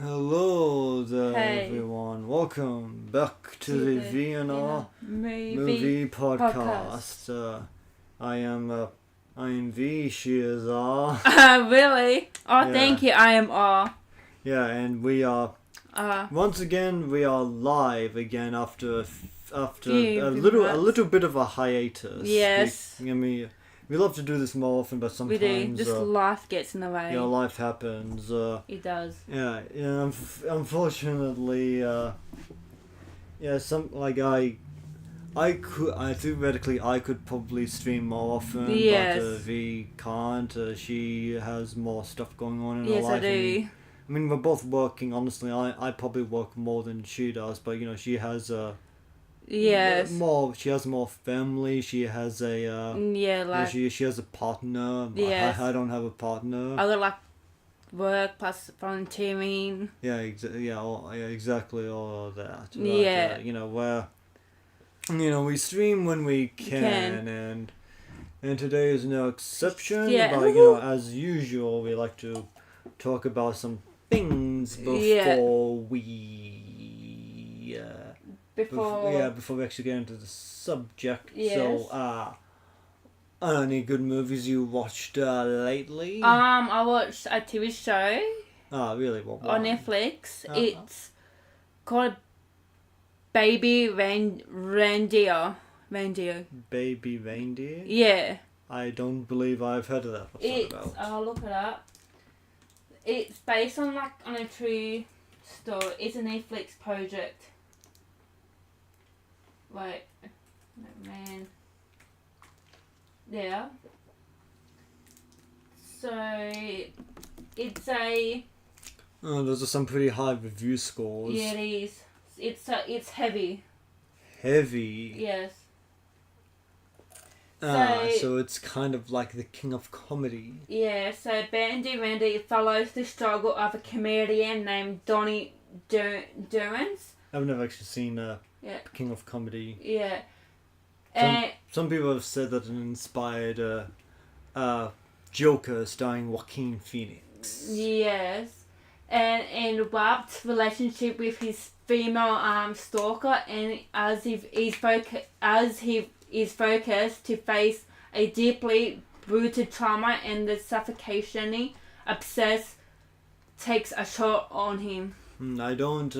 Hello there, Hey. everyone. Welcome back to the VNR Movie Movie Podcast. I am V. She is R. Really? Oh, Yeah. thank you. I am R. Yeah, and we are once again we are live again after Few a months. little bit of a hiatus. Yes. We love to do this more often, but We sometimes do. Just life gets in the way. life happens. It does. Yeah, unfortunately, I theoretically I could probably stream more often, Yes. but V can't. She has more stuff going on in her Yes, life. I do. I mean, we're both working. Honestly, I probably work more than she does, but she has Yes. She has more family. She has a Yeah, like she has a partner. Yes. I don't have a partner. I got like work plus volunteering. Yeah, exactly all of that. Yeah. We stream when we can. and today is no exception. Yeah. But as usual, we like to talk about some things before we before we actually get into the subject. Yes. So, any good movies you watched lately? I watched a TV show Really? What on one? Netflix. Uh-huh. It's called Baby Reindeer. Baby Reindeer? Yeah. I don't believe I've heard of that. What's that about? I'll look it up. It's based on a true story. It's a Netflix project. Wait, no, man. Yeah. So it's a Oh, those are some pretty high review scores. yeah, it is. It's heavy. Heavy. Yes. So it's kind of like the king of comedy. Yeah. So Bandy Randy follows the struggle of a comedian named Donnie Durance. I've never actually seen Yeah. King of Comedy. Yeah. And Some people have said that it inspired Joker starring Joaquin Phoenix. yes. And warped relationship with his female stalker, and as he is focused to face a deeply rooted trauma, and the suffocation obsess takes a shot on him. I don't.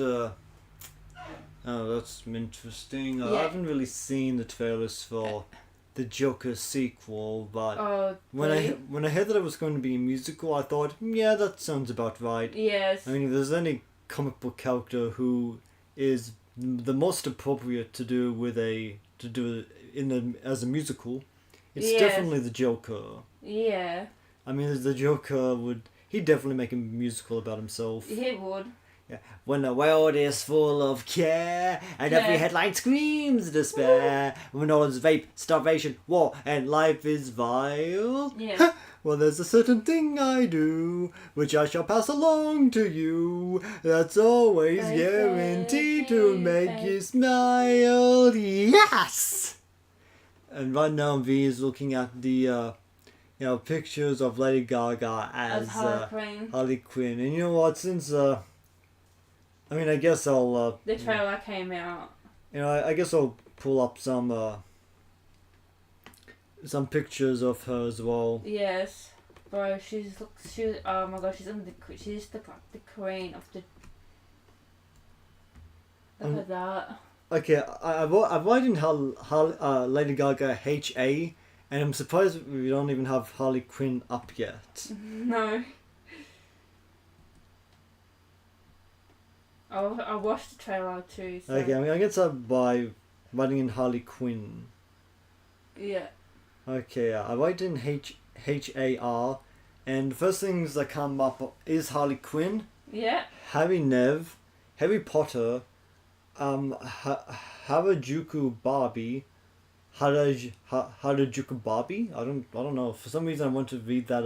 Oh, that's interesting. Yeah. I haven't really seen the trailers for the Joker sequel, but when I heard that it was going to be a musical, I thought, yeah, that sounds about right. Yes. I mean, if there's any comic book character who is the most appropriate to do as a musical, it's definitely the Joker. Yeah. I mean, the Joker he'd definitely make a musical about himself. He would. Yeah. When the world is full of care and every headline screams despair, when all is rape, starvation, war, and life is vile. Yeah. Well, there's a certain thing I do, which I shall pass along to you, that's always guaranteed to make you smile. Yes! And right now V is looking at the pictures of Lady Gaga as Harley Quinn. And you know what, since I guess I'll the trailer came out. I guess I'll pull up some pictures of her as well. Yes, bro. Oh my gosh, she's the queen of the. Look at that. Okay, I've written Lady Gaga HA, and I'm surprised we don't even have Harley Quinn up yet. No. I watched the trailer too. So. Okay, I guess by writing in Harley Quinn. Yeah. Okay, I write in HAR, and the first things that come up is Harley Quinn. Yeah. Harry Potter, Harajuku Barbie, Harajuku Barbie. I don't know. For some reason, I want to read that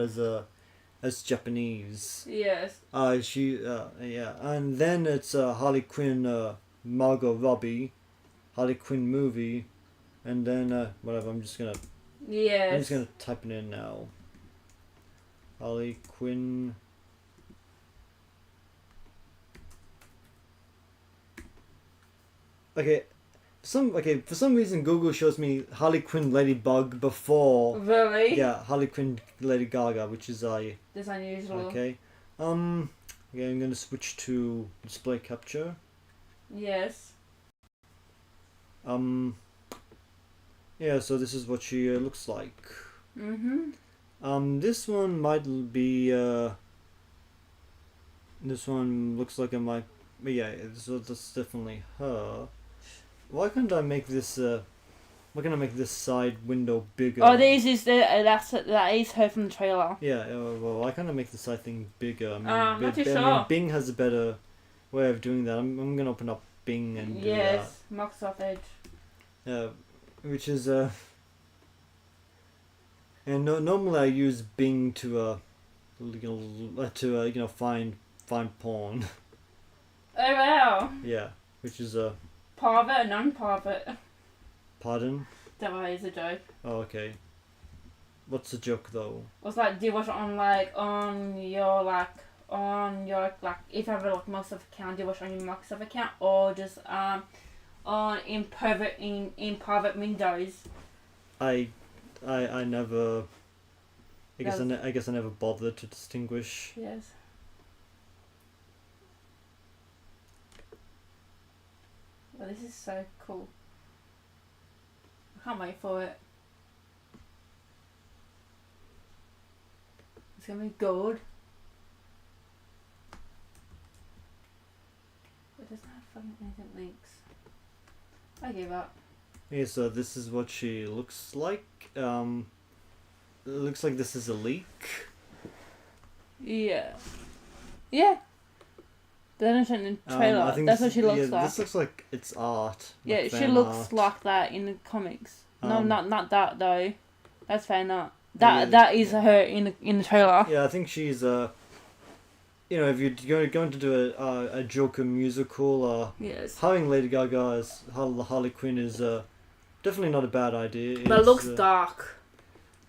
as Japanese. Yes. And then it's Harley Quinn, Margot Robbie, Harley Quinn movie, and then whatever. I'm just gonna type it in now. Harley Quinn For some reason, Google shows me Harley Quinn Ladybug before. Really? Yeah, Harley Quinn Lady Gaga, which is That's unusual. okay. Yeah, I'm gonna switch to display capture. Yes. Yeah, so this is what she looks like. Mm-hmm. This one might be this one looks like it might. Yeah, so that's definitely her. Why can't I make this? Why can't I make this side window bigger? Oh, that is her from the trailer. Yeah, well, why can't I make the side thing bigger? I mean, not too I mean, sure. Bing has a better way of doing that. I'm gonna open up Bing and do Yes, Microsoft Edge. that. Which is and normally I use Bing to find porn. Oh wow. Yeah, which is Private, non-private. pardon. That is a joke. Oh, okay. What's the joke though? It's like, do you watch it on your if you have a Microsoft account, do you watch it on your Microsoft account or just on in private windows? I never. I guess I never bothered to distinguish. Yes. Well, this is so cool. I can't wait for it. It's gonna be good. It doesn't have fucking anything links. I give up. Yeah, so this is what she looks like. It looks like this is a leak. Yeah. Yeah. They don't show in the trailer. I think That's what she looks like. This looks like it's art. Yeah, like she fan looks art. like that in the comics. No, not that though. That's fan art. Yeah, That is her in the trailer. Yeah, I think she's if you're going to do a Joker musical, Yes. having Lady Gaga as Harley Quinn is definitely not a bad idea. But it looks dark.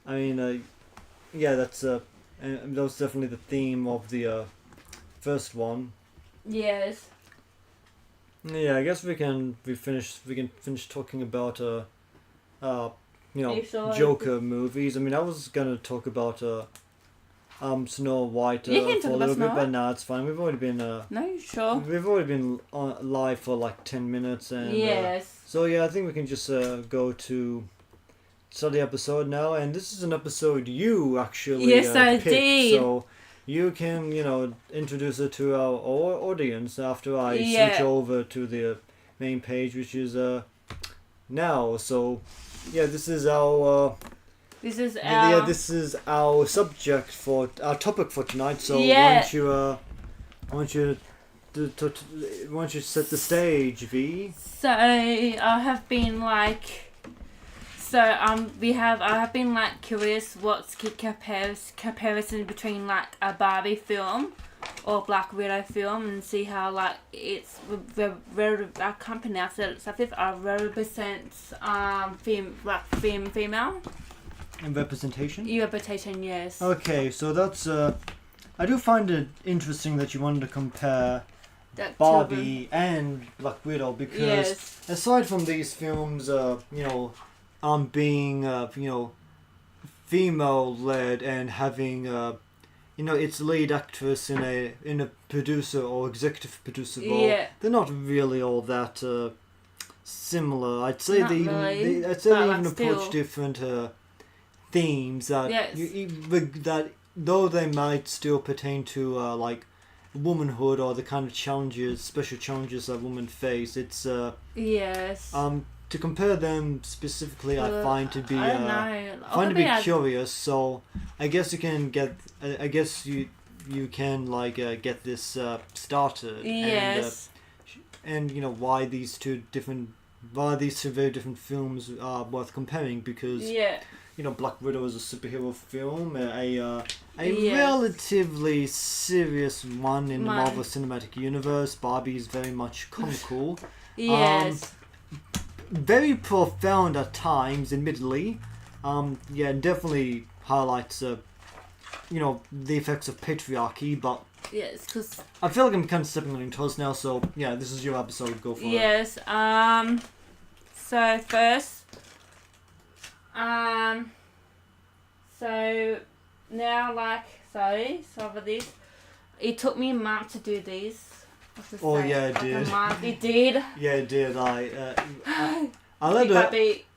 I mean, yeah, that's and that was definitely the theme of the first one. Yes. Yeah, I guess we can finish talking about Joker movies. I mean, I was gonna talk about Snow White You can for talk a about little Snow bit, but White. nah, it's fine. We've already been No, sure. we've already been on live for like 10 minutes, and Yes. so yeah, I think we can just go to start the episode now, and this is an episode you actually Yes, I picked, did. so you can introduce it to our audience after I switch over to the main page, which is now. So yeah, this is our This is this is our subject for our topic for tonight. So Yeah. why don't you set the stage, V? So I have been curious what's comparison between like a Barbie film or Black Widow film, and see how like it's I can't pronounce it. It's if represents female And representation. reputation. Yes. Okay, so that's I do find it interesting that you wanted to compare That Barbie and Black Widow, because Yes. aside from these films, being female led and having its lead actress in a producer or executive producer role, Yeah. they're not really all that similar. I'd say Not they even really, approach still. different themes that Yes. that though they might still pertain to like womanhood or the kind of special challenges that women face. It's Yes. to compare them specifically, I find to be I don't know. find to be Obviously, curious. So I guess you can get. I guess you can get this started. Yes. And why these two very different films are worth comparing, because Yeah. Black Widow is a superhero film, a Yes. relatively serious one in the Man. Marvel Cinematic Universe. Barbie is very much comical, Yes. very profound at times, admittedly. Definitely highlights the effects of patriarchy, but Yes, because I feel like I'm kind of stepping on your toes now, so yeah, this is your episode. Go for it. yes. So first, so now so for this, it took me a month to do these. Oh yeah, it did. A month. It did. Yeah, it did. I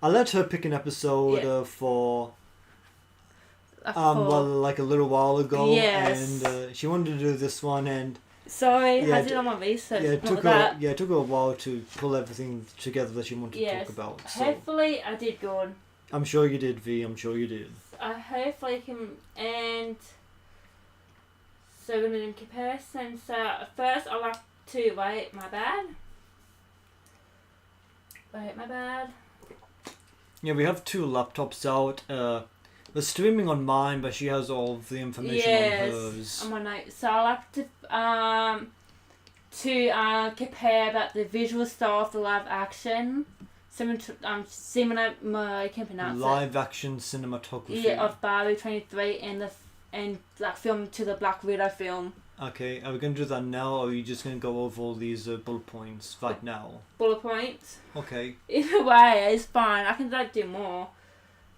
let her pick an episode for like a little while ago, yes. and she wanted to do this one, and sorry, I did all my research. Yeah, it took her a while to pull everything together that she wanted to talk about. So. Hopefully, I did good. I'm sure you did, V. I'm sure you did. I hopefully can and so in comparison. So first, I like to wait. My bad. Yeah, we have two laptops out. We're streaming on mine, but she has all of the information on hers. On my notes. So I like to compare about the visual style of the live action. Similar, I can't pronounce live action cinematography. Yeah, of Barbie 23 and like film to the Black Widow film. Okay, are we going to do that now, or are you just going to go over all these bullet points right now? Bullet points? Okay. Either way, it's fine. I can do more.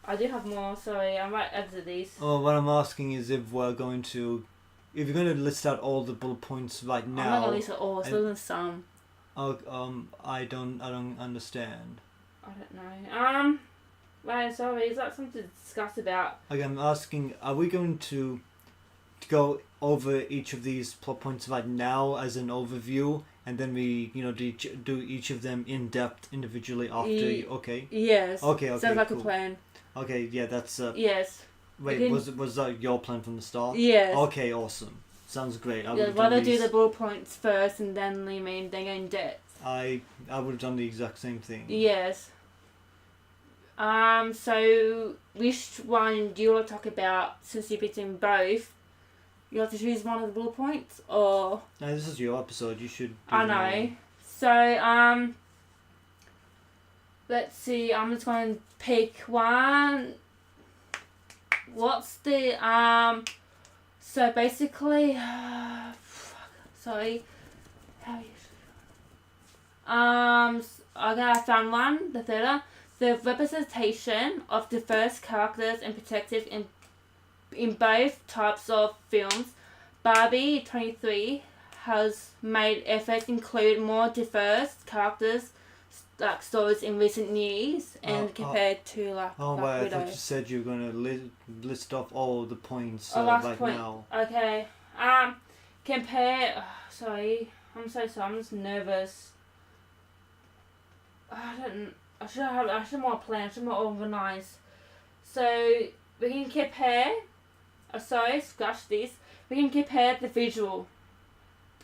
I do have more, sorry. I might edit these. Oh, what I'm asking is if you're going to list out all the bullet points right now. I'm not going to list it all, so there's some. I don't understand. I don't know. Right, sorry, is that something to discuss about? Again, I'm asking, are we going to go over each of these plot points right now as an overview, and then we, do each of them in depth individually after? Okay. Yes. Okay. Sounds like cool. a plan. Okay, yeah, that's. Yes. Wait, was that your plan from the start? Yes. Okay, awesome. Sounds great. Why don't do the bullet points first and then then go in depth? I would have done the exact same thing. Yes. So which one do you want to talk about? Since you've been doing both, you have to choose one of the bullet points, or. No, this is your episode. You should. I know. So let's see. I'm just going to pick one. What's the So basically, sorry. I found one. The third. The representation of diverse characters and perspectives in both types of films. Barbie 23 has made efforts include more diverse characters like stories in recent years and compared to like Black Widow. I thought you said you were going to list off all the points now. Okay. Compare. Sorry, I'm so sorry. I'm just nervous. I should have more planned. I should more organised. So we can compare. Scratch this. We can compare the visual.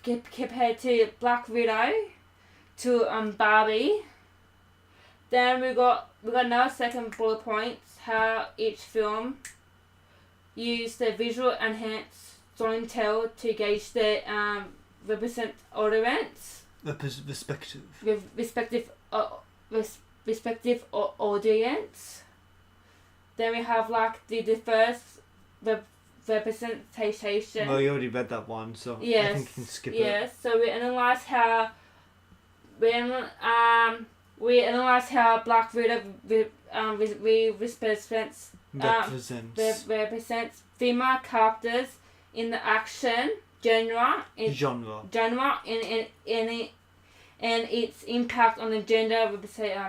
Compared to Black Widow, to Barbie. Then we got now second bullet points. How each film used the visual enhanced storytelling to gauge the represent audience. Respective audience. Then we have like the first representation. Well, you already read that one, so yes. I think you can skip it. Yes. So we analyze how Black Widow represents female characters in the action genre and its impact on the gender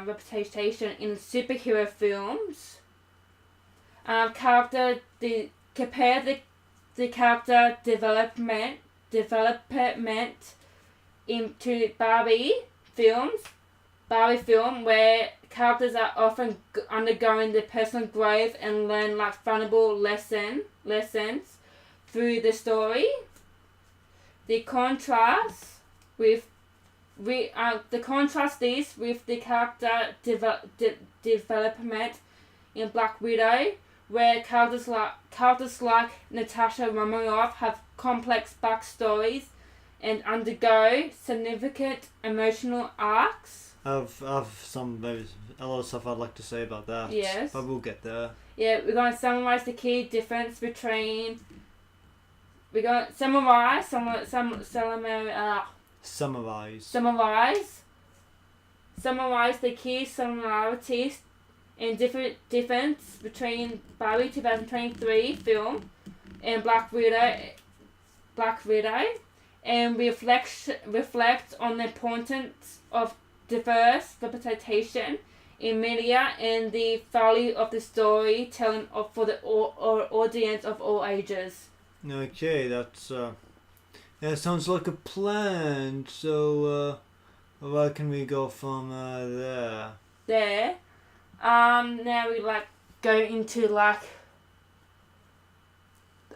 representation in superhero films. Compare the character development into Barbie film, where characters are often undergoing the personal growth and learn like valuable lessons through the story. The contrast this with the character development in Black Widow, where characters like Natasha Romanoff have complex backstories and undergo significant emotional arcs. I've a lot of stuff I'd like to say about that. Yes. But we'll get there. Yeah, we're going to summarize the key difference between we're going to summarize the key similarities and difference between Barbie 2023 film and Black Widow, and reflect on the importance of diverse representation in media and the value of the storytelling for the audience of all ages. Okay, that sounds like a plan. So, where can we go from there? There. Now we go into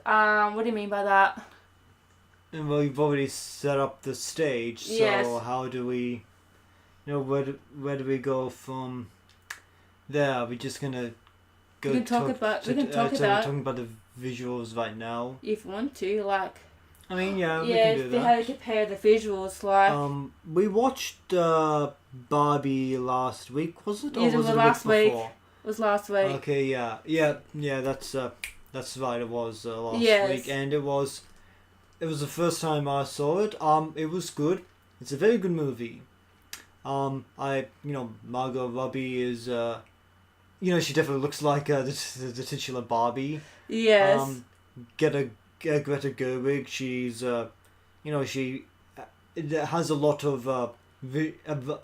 what do you mean by that? And well, you've already set up the stage. So yes. How do we, where do we go from there? Are we just gonna go? We can talk about talking about the visuals right now. If you want to, I mean, yeah, we can do if that. you had to compare the visuals, we watched Barbie last week, was it? Or yes, was it last week. before? It was last week. Okay, yeah. That's right. It was last week, and it was the first time I saw it. It was good. It's a very good movie. Margot Robbie is, she definitely looks like the titular Barbie. Yes. Greta Gerwig, she's, she has a lot of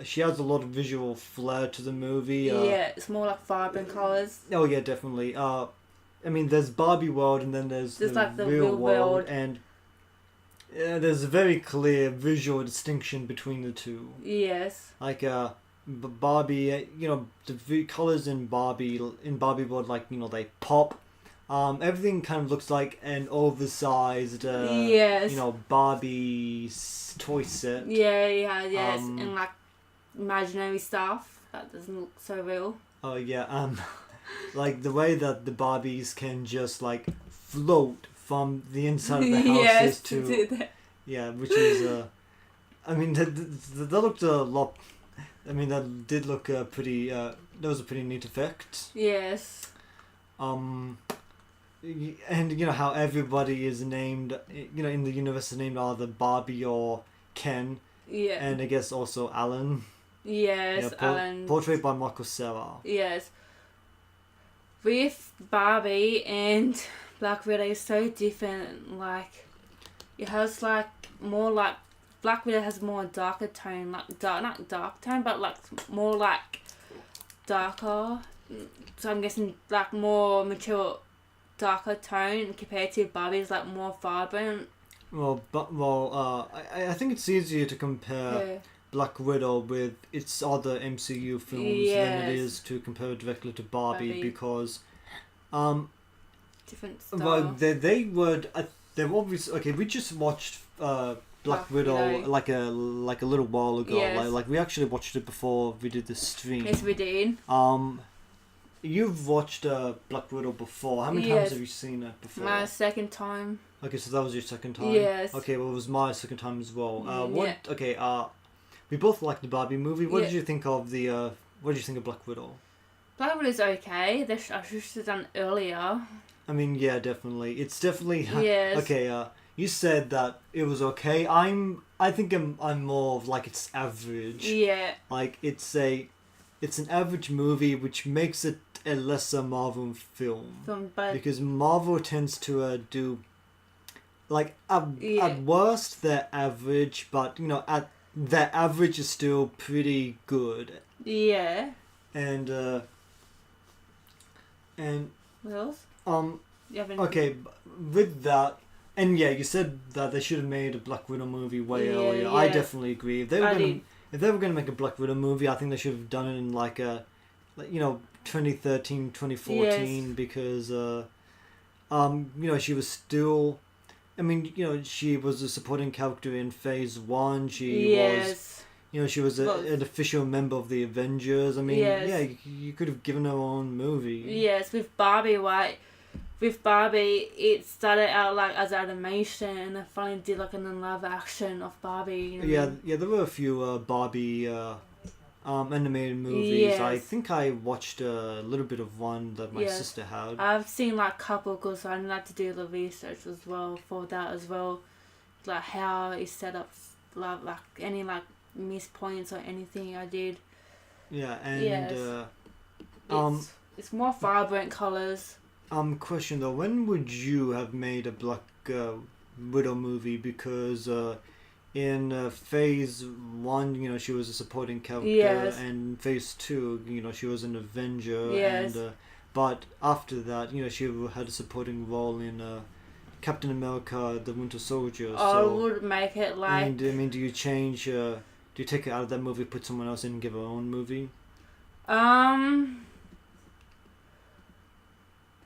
she has a lot of visual flair to the movie. Yeah, it's more vibrant colours. Oh yeah, definitely. There's Barbie world, and then there's the real world, and there's a very clear visual distinction between the two. Yes. Barbie, the colours in Barbie world, they pop. Everything kind of looks like an oversized, Barbie toy set. Yes, and imaginary stuff that doesn't look so real. Oh yeah, the way that the Barbies can just float from the inside of the houses which is that looked a lot. That did look pretty. That was a pretty neat effect. Yes. And how everybody is named, in the universe is named either Barbie or Ken. Yeah. And I guess also Alan. Yes, Alan. Portrayed by Michael Cera. Yes. With Barbie and Black Widow is so different. It has more Black Widow has more darker tone, not dark tone, but more darker. So I'm guessing more mature, darker tone compared to Barbie's more vibrant. I think it's easier to compare Black Widow with its other MCU films than it is to compare it directly to Barbie. Because different style. Well, they would. They've obviously okay. We just watched Black Widow like a little while ago. Yes. We actually watched it before we did the stream. Yes, we did. You've watched Black Widow before. How many times have you seen it before? My second time. Okay, so that was your second time? Yes. Okay, well, it was my second time as well. Okay, we both liked the Barbie movie. What did you think of what did you think of Black Widow? Black Widow's okay. I should have done earlier. Yeah, definitely. It's definitely... Yes. Okay, you said that it was okay. I think I'm more of it's average. Yeah. It's an average movie, which makes it a lesser Marvel film. Because Marvel tends to do... at worst, they're average, but, at their average is still pretty good. Yeah. And what else? Okay, with that, and you said that they should have made a Black Widow movie way earlier. Yeah. I definitely agree. If they were gonna make a Black Widow movie, I think they should have done it in 2013, 2014, because she was still. She was a supporting character in Phase 1. She was. She was an official member of the Avengers. You could have given her own movie. Yes, with Barbie, right? With Barbie, it started out as animation, and then finally did an live action of Barbie. There were a few Barbie animated movies. I Yes. think I watched a little bit of one that my Yes. sister had. I've seen like a couple because I like to do the research as well for that as well, like how it's set up, like any like missed points or anything I did. Yeah, and Yes. um, It's more vibrant colors. question though, when would you have made a Black Widow movie? Because in phase 1, you know, she was a supporting character, Yes. and phase 2, you know, she was an Avenger, Yes. and but after that, you know, she had a supporting role in Captain America: The Winter Soldier. I So would make it like I mean, do you change? Do you take her out of that movie, put someone else in, and give her own movie?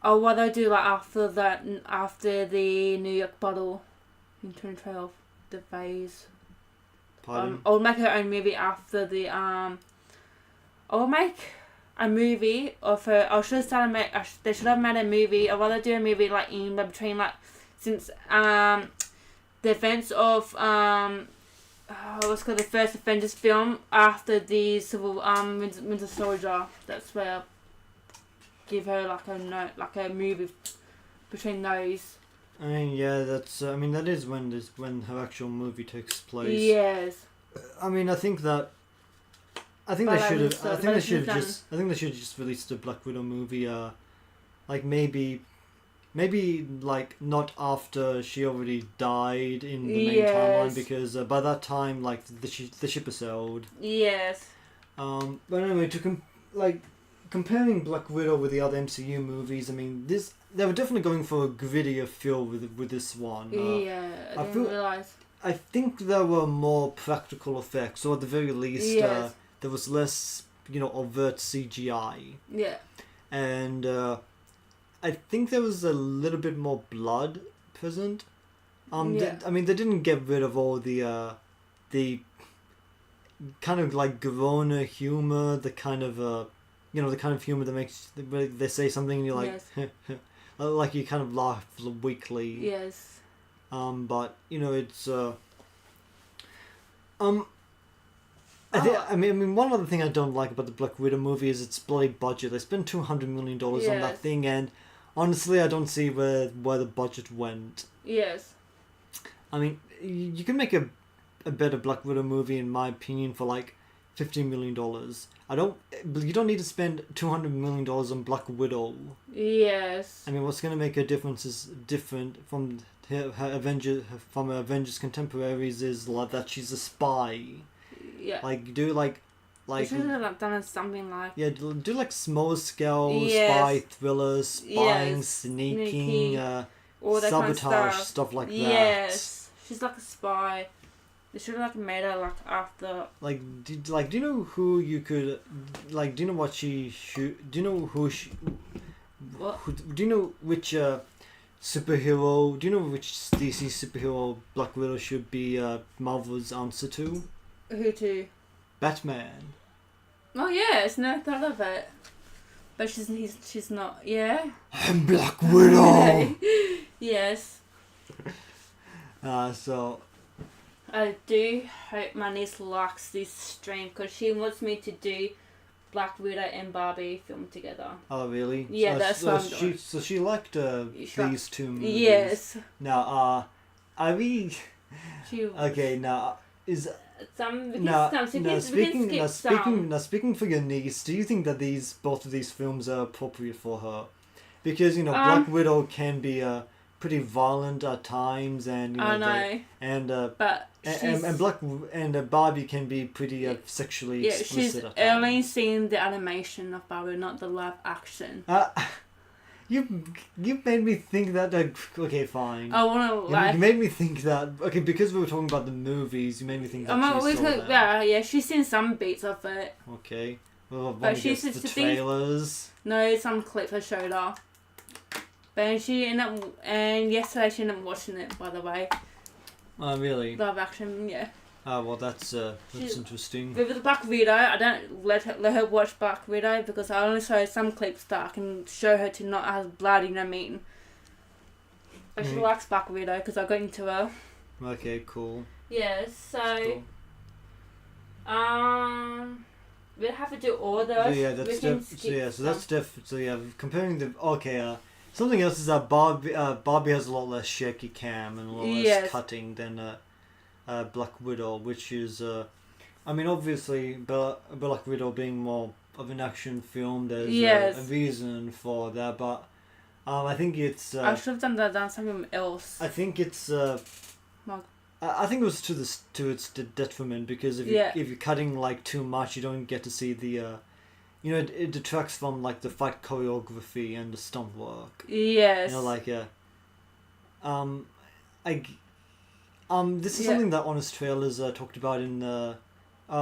Oh, what I do like after that, after the New York bottle in 2012, the phase. Pardon? I'll make her own movie after the I'll make a movie of her. I should have started make. They should have made a movie. I'd rather do a movie like in between, like since the events of what's called the first Avengers film after the Civil Winter Soldier. That's where I'll give her like a note, like a movie between those. I mean, yeah, that's. I mean, that is when her actual movie takes place. Yes. I mean, I think they should have. I think they should have just. I think they should have just released a Black Widow movie. Like maybe like not after she already died in the main timeline, because by that time, like the ship has sailed. Yes. But anyway, comparing Black Widow with the other MCU movies, I mean, they were definitely going for a grittier feel with this one. Yeah, I didn't realize. I think there were more practical effects, or at the very least, Yes. there was less, you know, overt CGI. Yeah. And I think there was a little bit more blood present. Yeah. I mean, they didn't get rid of all the kind of like Corona humor, the kind of you know, the kind of humor that makes they say something and you're like, Yes. like you kind of laugh weakly. Yes. But you know, it's I mean, one other thing I don't like about the Black Widow movie is its bloody budget. They spent $200 million on that Yes. thing, and honestly, I don't see where the budget went. Yes. I mean, you can make a better Black Widow movie, in my opinion, for like $15 million. You don't need to spend $200 million on Black Widow. Yes. I mean, what's going to make a difference is different from her Avengers contemporaries is like that she's a spy. Yeah. Like do like They should have done something like. yeah, do like small scale Yes. spy thrillers, spying, Yes. sneaking, All that kind of sabotage, stuff. stuff like that. Yes. She's like a spy. They should have like made her like after. Do you know who you could like? Do you know what do you know who she? What? Do you know which superhero? Do you know which DC superhero Black Widow should be Marvel's answer to? Who to? Batman. Oh yes, never thought of it. But she's not. Yeah. I'm Black Widow. Yes. So. I do hope my niece likes this stream because she wants me to do Black Widow and Barbie film together. Oh really? Yeah, that's what I'm doing. So she liked these two movies. Yes. Now, I really. She. Okay, now is. Speaking for your niece, do you think that both of these films are appropriate for her? Because you know, Black Widow can be pretty violent at times, and you know, I know. But and Barbie can be pretty sexually explicit at times. She's only seen the animation of Barbie, not the live action. You made me think that. Okay, fine. I want to You made me think that. Okay, because we were talking about the movies, you made me think that she saw that. Yeah, she's seen some bits of it. Okay. Well, But she's the trailers. No, some clips I showed her. But and yesterday she ended up watching it, by the way. Oh, really? Live action, yeah. Oh, well, that's interesting. With the Black Widow, I don't let her watch Black Widow because I only show some clips that I can show her to not have blood, you know what I mean? But she likes Black Widow because I got into her. Okay, cool. Yeah, so... Cool. We have to do all So those. yeah, We that's can diff. So skip yeah, so that's some. diff. So yeah, comparing the something else is that Barbie has a lot less shaky cam and a lot less Yes. cutting than Black Widow, which is I mean obviously Black Widow being more of an action film, there's Yes. a reason for that, but I think it's I should have done something else. I think it's Mark. I think it was to its detriment, because if you're cutting like too much, you don't get to see the it detracts from like the fight choreography and the stunt work. Yes. You know, like this is something that Honest Trailers talked about in the did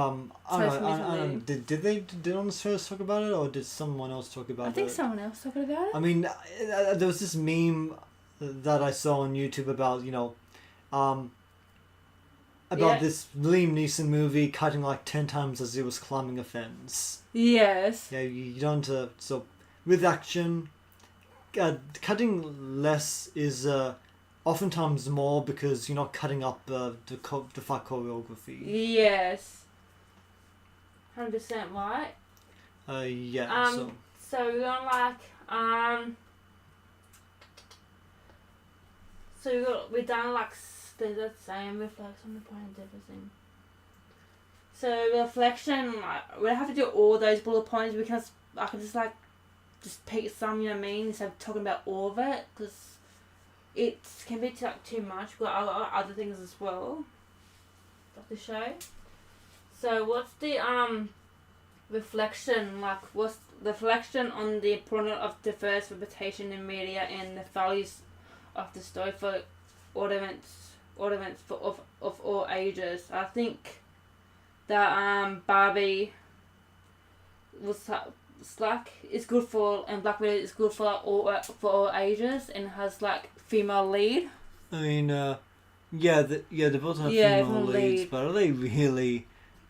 Honest Trailers talk about it, or did someone else talk about it? I think someone else talking about it. I mean, there was this meme that I saw on YouTube about this Liam Neeson movie cutting like 10 times as he was climbing a fence. Yes. Yeah, you don't so with action, cutting less is oftentimes more, because you're not cutting up the fight choreography. Yes. 100% right. Yeah. So we're gonna like So we're done like the same reflection, the point, and everything. So reflection, like, we have to do all those bullet points, because I can just pick some, you know what I mean, instead of talking about all of it, because it can be too much. But I've got other things as well to show. So what's the reflection, like, what's the reflection on the importance of diverse representation in media and the values of the story for audience of all ages? I think that Barbie was like, it's good for, and Black Widow is good for like all ages, and has like female lead. I mean, they both have female leads, but are they really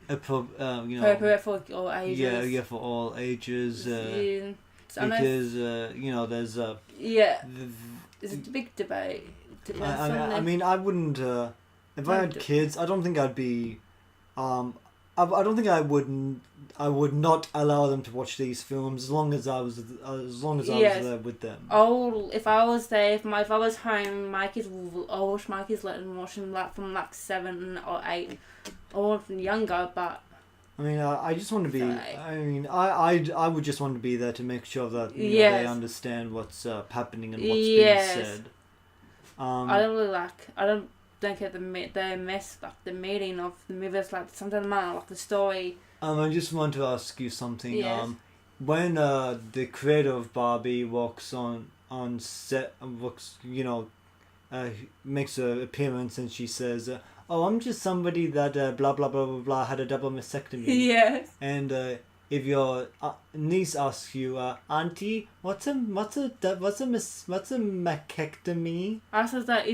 appropriate for all ages? Yeah, for all ages. Because there's it's a big debate. I mean, I wouldn't. If I had kids, I don't think I'd be. I don't think I would not allow them to watch these films as long as I was there with them. If I was there, if I was home, my kids I'll watch my kids, let them watch them like from like 7 or 8, or younger. But I mean, I just want to be. I mean, I would just want to be there to make sure that they understand what's happening and what's being said. I don't really like. I don't get the mess, like the meaning of the movies, like sometimes like the story. I just want to ask you something. Yes. When the creator of Barbie walks on set, makes an appearance, and she says, "Oh, I'm just somebody that blah blah blah blah blah had a double mastectomy." Yes. And if your niece asks you, "Auntie, what's a mastectomy?" I said that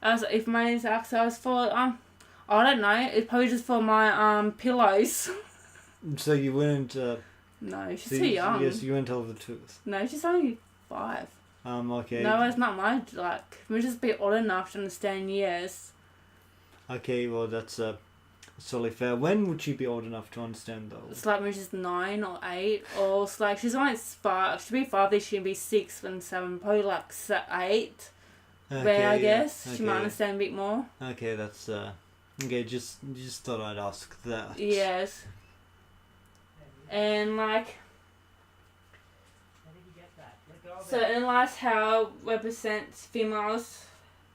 as if my niece asks, I was for I don't know. It's probably just for my pillows. So you wouldn't. No, she's too young. Yes, you wouldn't tell the truth. No, she's only 5. Okay. No, it's not my we just be old enough to understand. Yes. Okay, well that's totally fair. When would she be old enough to understand though? It's like when she's 9 or 8, or it's like she's only 5. She'll be 5. This she'll be 6 and 7, probably like 8. Okay, where I guess okay. she might understand a bit more. Okay, that's okay. Just thought I'd ask that. Yes. And like, so analyze how represents females,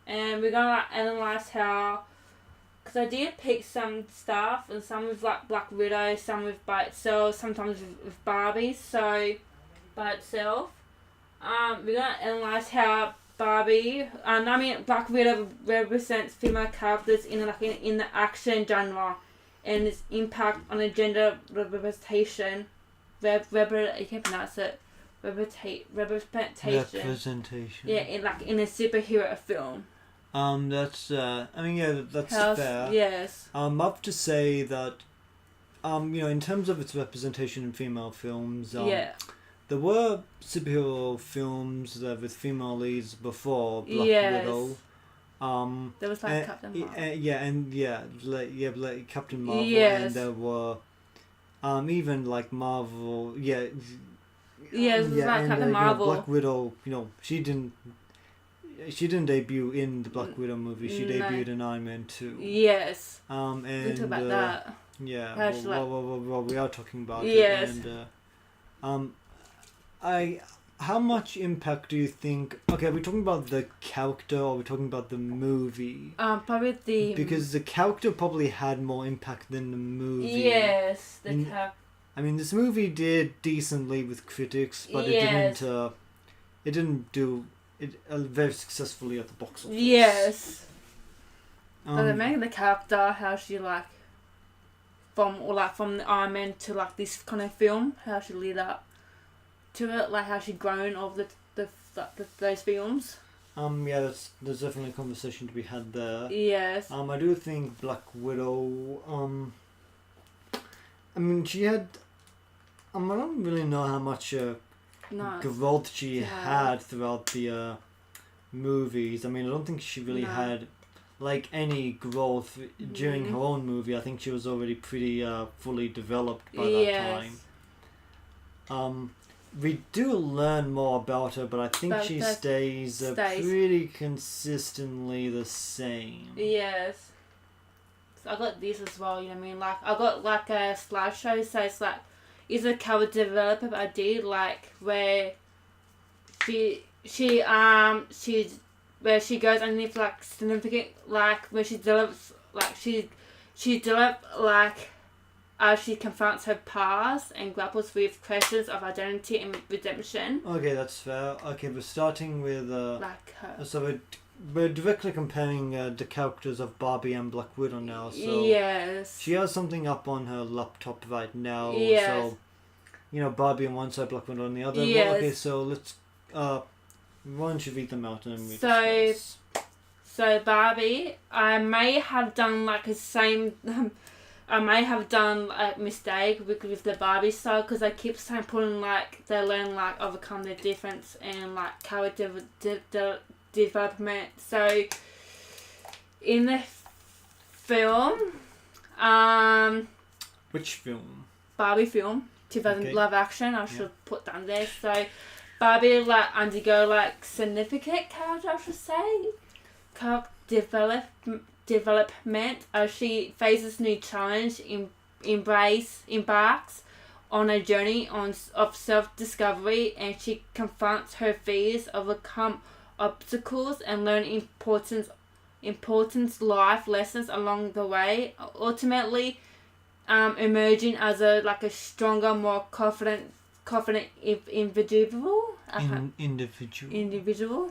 and we're gonna like analyze how, because I did pick some stuff, and some with like Black Widow, some with by itself, sometimes with Barbie. So by itself, we're gonna analyze how Barbie, Black Widow represents female characters in the action genre, and its impact on the gender representation. You can't pronounce it. Representation. Yeah, in a superhero film. That's fair. Yes. Up to say that, in terms of its representation in female films, there were superhero films with female leads before Black Widow. There was like Captain Marvel. Like Captain Marvel, Yes. and there were even like Marvel, yeah. Yes, it's like and Captain Marvel. Black Widow, she didn't debut in the Black Widow movie. She No. debuted in Iron Man 2. Yes. And We talk about that. Yeah, How she, like- well, we are talking about Yes. it. And how much impact do you think? Okay, are we talking about the character or are we talking about the movie? Probably the. Because the character probably had more impact than the movie. Yes, the I mean, this movie did decently with critics, but Yes. it didn't do it very successfully at the box office. Yes. But they make the character how she like from the Iron Man to like this kind of film, how she led up to it, like how she grown over those films. Yeah, there's definitely a conversation to be had there. Yes. I do think Black Widow. I mean, she had. I don't really know how much growth she had throughout the movies. I mean, I don't think she really had like any growth during her own movie. I think she was already pretty fully developed by that time. We do learn more about her, but I think she stays pretty consistently the same. Yes. So I got this as well, you know what I mean? Like, I got like a slideshow, so it's like, is a character developer, but I did like where where she goes underneath like significant, like where she develops, like she developed like as she confronts her past and grapples with questions of identity and redemption. Okay, that's fair. Okay, we're starting with like her. So we're directly comparing the characters of Barbie and Black Widow now. So yes. She has something up on her laptop right now. Yes. So, Barbie on one side, Black Widow on the other. Yes. Well, okay, so let's why don't you read them out and then we discuss. So Barbie, I may have done like the same. I may have done a mistake with the Barbie style because I keep saying putting like they learn like overcome their difference and like character development. So in the film, which film? Barbie film, 2000 okay. live action. I should put down there. So Barbie like undergo like significant character, I should say, character development as she faces new challenge, embarks on a journey of self-discovery, and she confronts her fears, overcome obstacles, and learn important life lessons along the way, ultimately emerging as a stronger, more confident individual. Individual.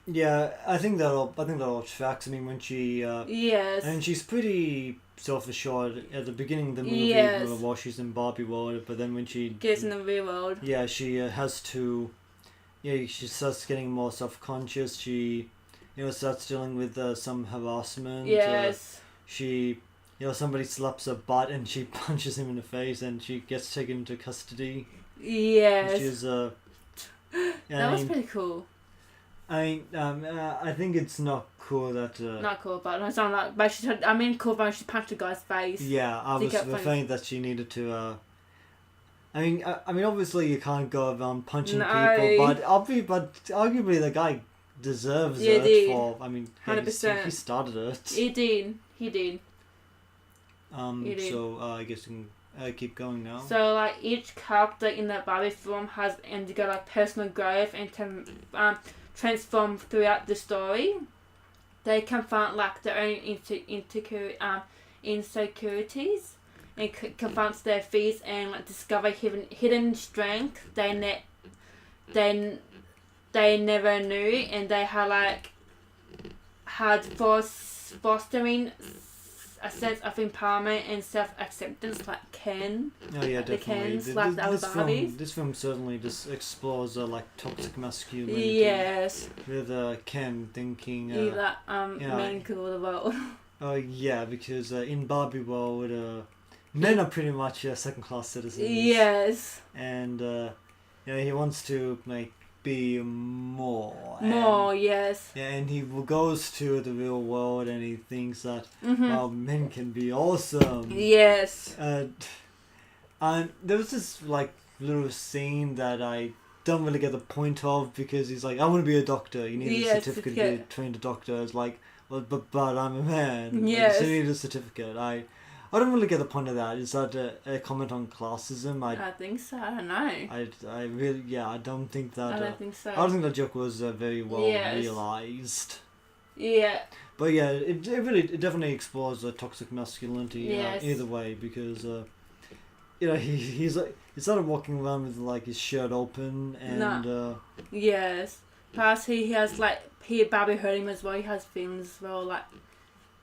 Yeah, I think that all tracks. I mean, when she yes, and she's pretty self-assured at the beginning of the movie, yes, while she's in Barbie world. But then when she gets in the real world, yeah, she has to, she starts getting more self-conscious. She, starts dealing with some harassment. Yes, she, somebody slaps her butt and she punches him in the face, and she gets taken into custody. Yes, which is that was pretty cool. I think it's not cool that. Not cool, but it's not like. But cool, but she punched the guy's face. Yeah, I was referring that she needed to. I mean, obviously you can't go around punching people, but arguably the guy deserves it for. I mean, 100%. He started it. He did. So I guess we can keep going now. So like each character in the Barbie film has undergone like personal growth and transform throughout the story. They confront like their own insecurities and confronts their fears and like discover hidden strength they never knew, and they had fostering a sense of empowerment and self-acceptance, like Ken. Oh yeah, definitely. The Kens, like the Barbies. This film certainly just explores toxic masculinity. Yes. With Ken thinking. Men could rule the world. Oh yeah, because in Barbie world, men are pretty much second-class citizens. Yes. And he wants to be more. Yes. Yeah, and he goes to the real world and he thinks that men can be awesome. Yes. And there was this like little scene that I don't really get the point of because he's like, I want to be a doctor. You need a certificate to be trained a doctor. It's like, well, but I'm a man. Yes. Like, so you need a certificate. I don't really get the point of that. Is that a comment on classism? I think so. I don't know. I really, yeah, I don't think that. I don't think so. I don't think that joke was very well realized. Yeah. But yeah, it definitely explores toxic masculinity either way because you know he started walking around with like his shirt open and yes. Plus he has like Barbie hurt him as well. He has feelings as well. Like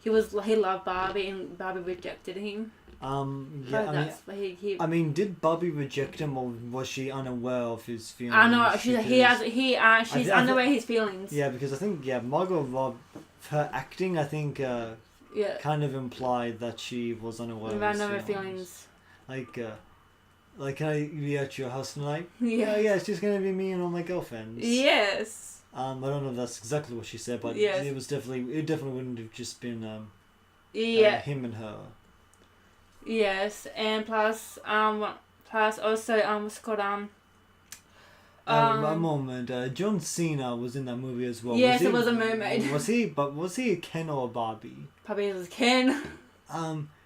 he loved Barbie and Barbie rejected him. Yeah, I mean, did Barbie reject him or was she unaware of his feelings? I know she's unaware of his feelings. Yeah, because I think Margot Robbie, her acting, I think kind of implied that she was unaware of his feelings. Like, can I be at your house tonight? Yeah. Yeah, it's just gonna be me and all my girlfriends. Yes. I don't know if that's exactly what she said, but it definitely wouldn't have just been him and her. Yes, and plus also what's it called a moment. John Cena was in that movie as well. Yes, it was a mermaid. Was he a Ken or a Barbie? Probably it was Ken.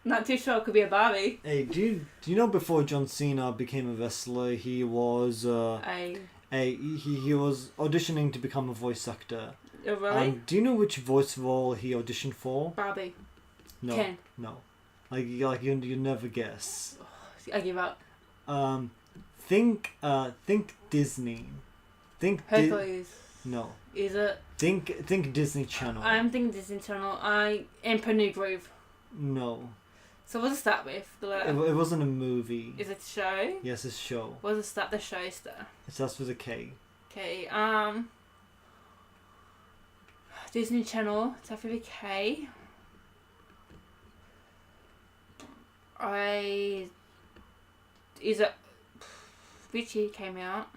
Not too sure. It could be a Barbie. Hey, do you know before John Cena became a wrestler, he was he was auditioning to become a voice actor. Oh, really? Do you know which voice role he auditioned for? Barbie. No. Ken. No. Like you never guess. I give up. Think Disney. Think Hercules. No. Is it? Think Disney Channel. I'm thinking Disney Channel. Emperor New Groove. No. So what does it start with? The letter? It wasn't a movie. Is it a show? Yes, it's a show. What does it start? The show start. It starts with a K. Okay. Disney Channel. Starts with a K. Is it which year came out?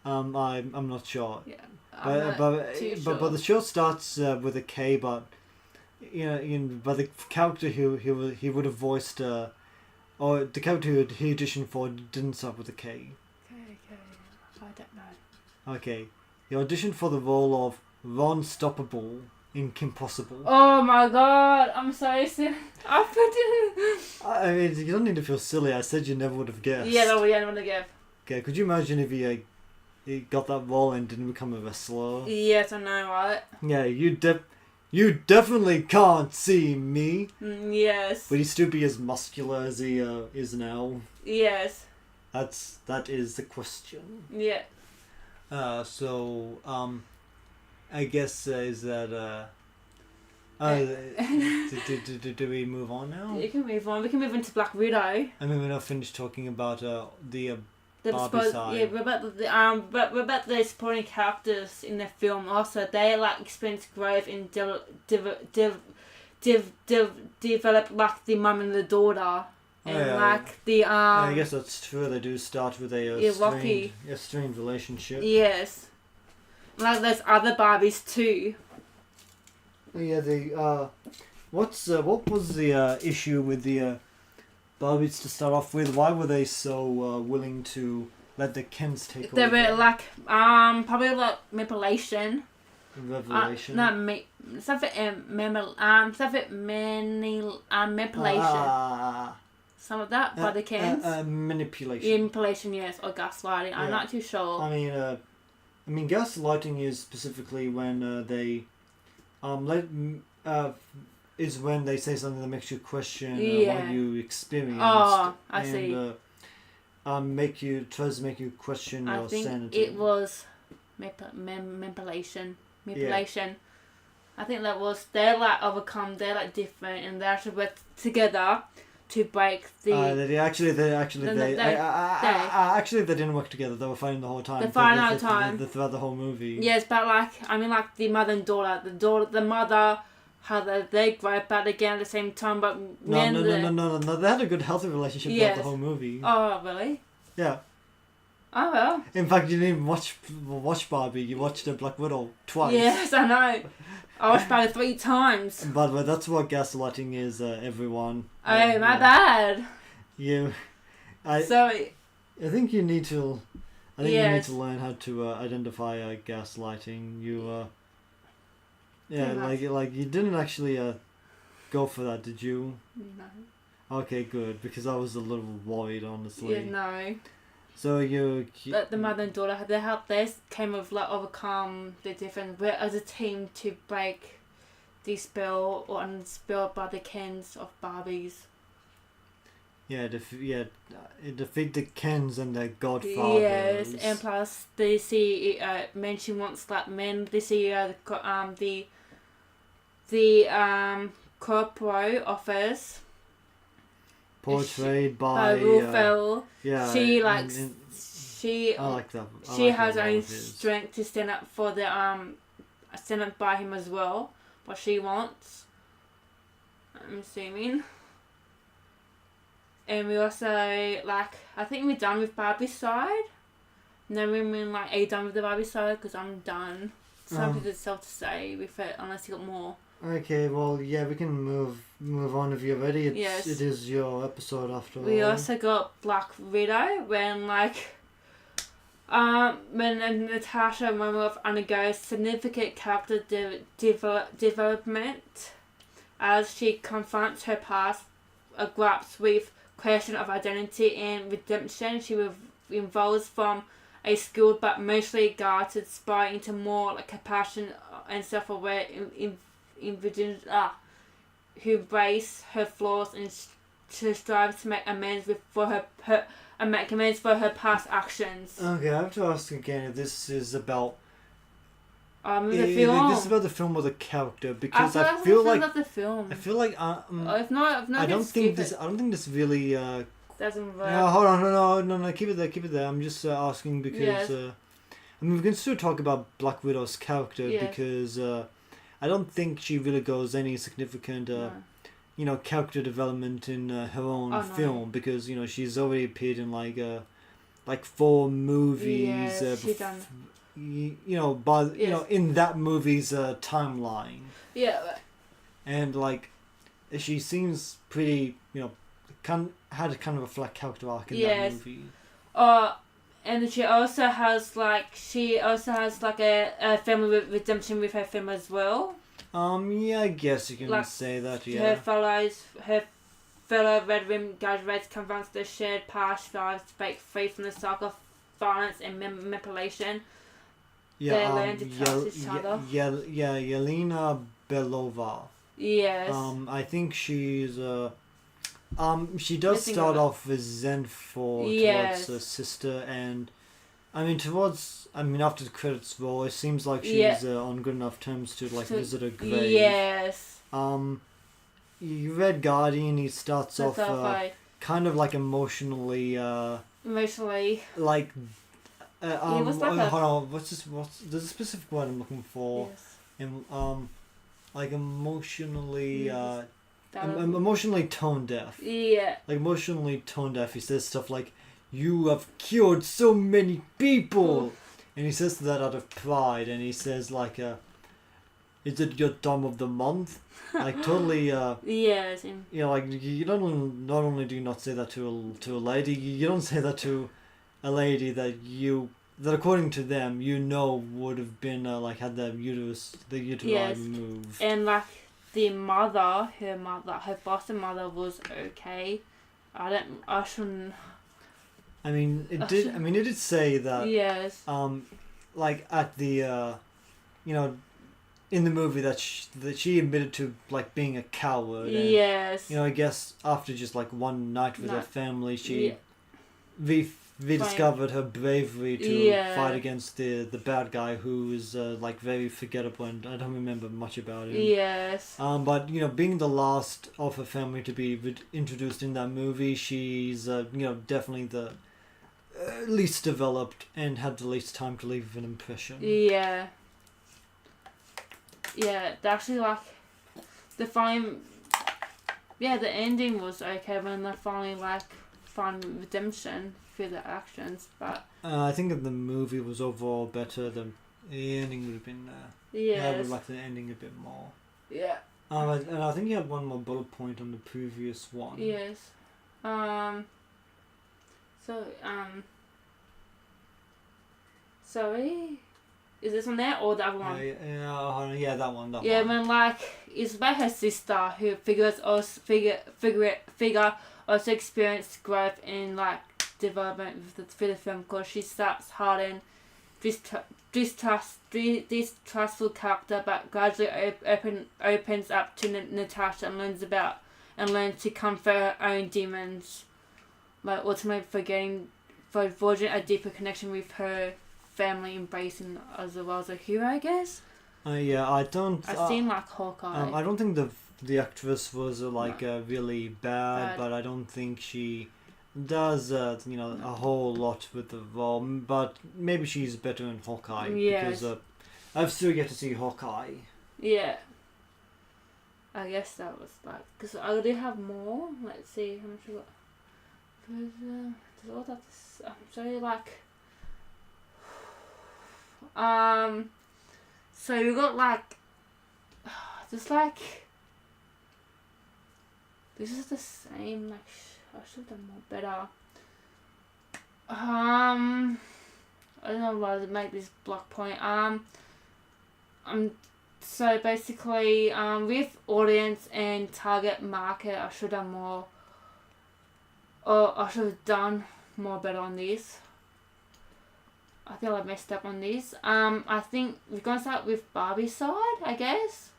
I'm not sure. Yeah, but the show starts with a K, but but the character he would have voiced or the character he auditioned for didn't start with a K. Okay, I don't know. Okay, he auditioned for the role of Ron Stoppable in Kim Possible. Oh my god, I'm so silly. I mean, you don't need to feel silly. I said you never would have guessed. Yeah, no, we didn't want to give. Okay, could you imagine if he got that role and didn't become a wrestler? Yes, I know, right? Yeah, you definitely can't see me. Yes. Would he still be as muscular as he is now? Yes. That is the question. Yeah. I guess is that do we move on now? You can move on. We can move into Black Widow. I mean, we're not finished talking about the Barbie side. Yeah, we're about the supporting characters in the film. Also, they like experience growth and develop like the mum and the daughter, and like the I guess that's true. They do start with a strained relationship. Yes. Like there's other Barbies too. Yeah, what was the issue with the Barbies to start off with? Why were they so willing to let the Kens take over? They were like probably like manipulation. Revelation. Manipulation. Some of that by the Kens. Manipulation. Manipulation, yes, or gaslighting. I'm not too sure. I mean, gaslighting is specifically when they is when they say something that makes you question what you experienced. Oh, I see. Tries to make you question your sanity. I think it was manipulation. Manipulation. I think that was they're like different, and they actually work together to break the. Actually, they didn't work together. They were fighting the whole time. They're fighting all the time. Throughout the whole movie. Yes, but like the mother and daughter. The mother, how they grow, but again at the same time. But no. They had a good, healthy relationship throughout the whole movie. Oh, really? Yeah. Oh well. In fact, you didn't even watch Barbie. You watched Black Widow twice. Yes, I know. I watched Barbie 3 times. But that's what gaslighting is, everyone. Oh, my bad. You I So think you need to. I think you need Yes. to learn how to identify gaslighting. You yeah, Pretty much. like you didn't actually go for that, did you? no. Okay, good, because I was a little worried, honestly. Yeah, no. So you. But the mother and daughter, they helped. They came of like overcome the difference. We're as a team to break the spell or unspell by the Kens of Barbies. Yeah, defeat the Kens and their godfathers. Yes, and plus the CEO mentioned once that men, the CEO, the corporate office Portrayed by Rufel. yeah. She likes she I like that. I she like has that her a lot own of his. strength to stand up for the stand up by him as well. What she wants, I'm assuming. And we also like. I think we're done with Barbie's side. No, we mean like, are you done with the Barbie side? Because I'm done. Something itself to say with it, unless you got more. Okay, well, yeah, we can move on if you're ready. Yes. It is your episode after all. We also got Black Widow when when Natasha Romanoff undergoes significant character development as she confronts her past, grapes with question of identity and redemption. She evolves from a skilled but mostly guarded spy into more like compassion and self-aware individual who embrace her flaws and to strive to make amends for her past actions. Okay, I have to ask again if this is about. The film. This is about the film or the character, because I I feel like the film. I feel like If not, I don't think this really. Doesn't work. No, hold on, no, keep it there. I'm just asking because Yes. I mean, we can still talk about Black Widow's character Yes. because I don't think she really goes any significant No. character development in her own Oh, no. film, because she's already appeared in like 4 movies. Yes, she done. In that movie's timeline, Yeah. and she seems pretty had kind of a flat character arc in that Yes. movie. And she also has a family redemption with her film as well. Yeah, I guess you can Like, say that. Her Yeah. fellow Red Rim graduates confronts their shared past, strives to break free from the cycle of violence and manipulation. Yeah. They learn to trust each other. Yelena Belova. Yes. I think she's she does Missing start of it. off resentful Yes. towards her sister, and after the credits roll, it seems like she's Yeah. on good enough terms to So- visit her grave. Yes. You read Guardian. He starts That's off like kind of emotionally emotionally. like was like a- hold on, what's there's a specific word I'm looking for. Yes. Emotionally That was- emotionally tone deaf. Yeah. Like emotionally tone deaf. He says stuff like, "You have cured so many people," and he says that out of pride. And he says "Is it your time of the month?" Like totally. Yes. And You don't not only do you not say that to a lady, you don't say that to a lady that according to them would have been had the uteri Yes. removed. And her foster mother was okay. I shouldn't. I mean, it did say that. Yes. At the in the movie that she admitted to being a coward. And, Yes. I guess after just one night with her family, she rediscovered her bravery to Yeah. fight against the bad guy who is very forgettable, and I don't remember much about him. Yes. But being the last of her family to be introduced in that movie, she's definitely the least developed and had the least time to leave an impression. Yeah. Yeah. Actually, the ending was okay when they finally find redemption through their actions, but I think if the movie was overall better, the ending would have been. I yes. would like the ending a bit more. Yeah. And I think you had one more bullet point on the previous one. Yes. So, sorry, is this one there or the other one? Yeah, that one. Yeah, when like it's about her sister who figure also experienced growth in like development through the film because she starts hardened, distrustful character, but gradually opens up to Natasha and learns to comfort her own demons, like ultimately forging a deeper connection with her family, embracing as well as a hero, I guess. Yeah, I've seen like Hawkeye. I don't think the actress was really bad, but I don't think she does a whole lot with the role. But maybe she's better in Hawkeye because I've still yet to see Hawkeye. Yeah. I guess that was like because I do have more. Let's see how much I got. There's all that. I'm sorry, like. So we got like. Just like. This is the same. Like I should have done more better. I don't know why to make this block point. So basically, with audience and target market, I should have more. Or I should have done more better on this. I feel I messed up on this. I think we're gonna start with Barbie's side, I guess.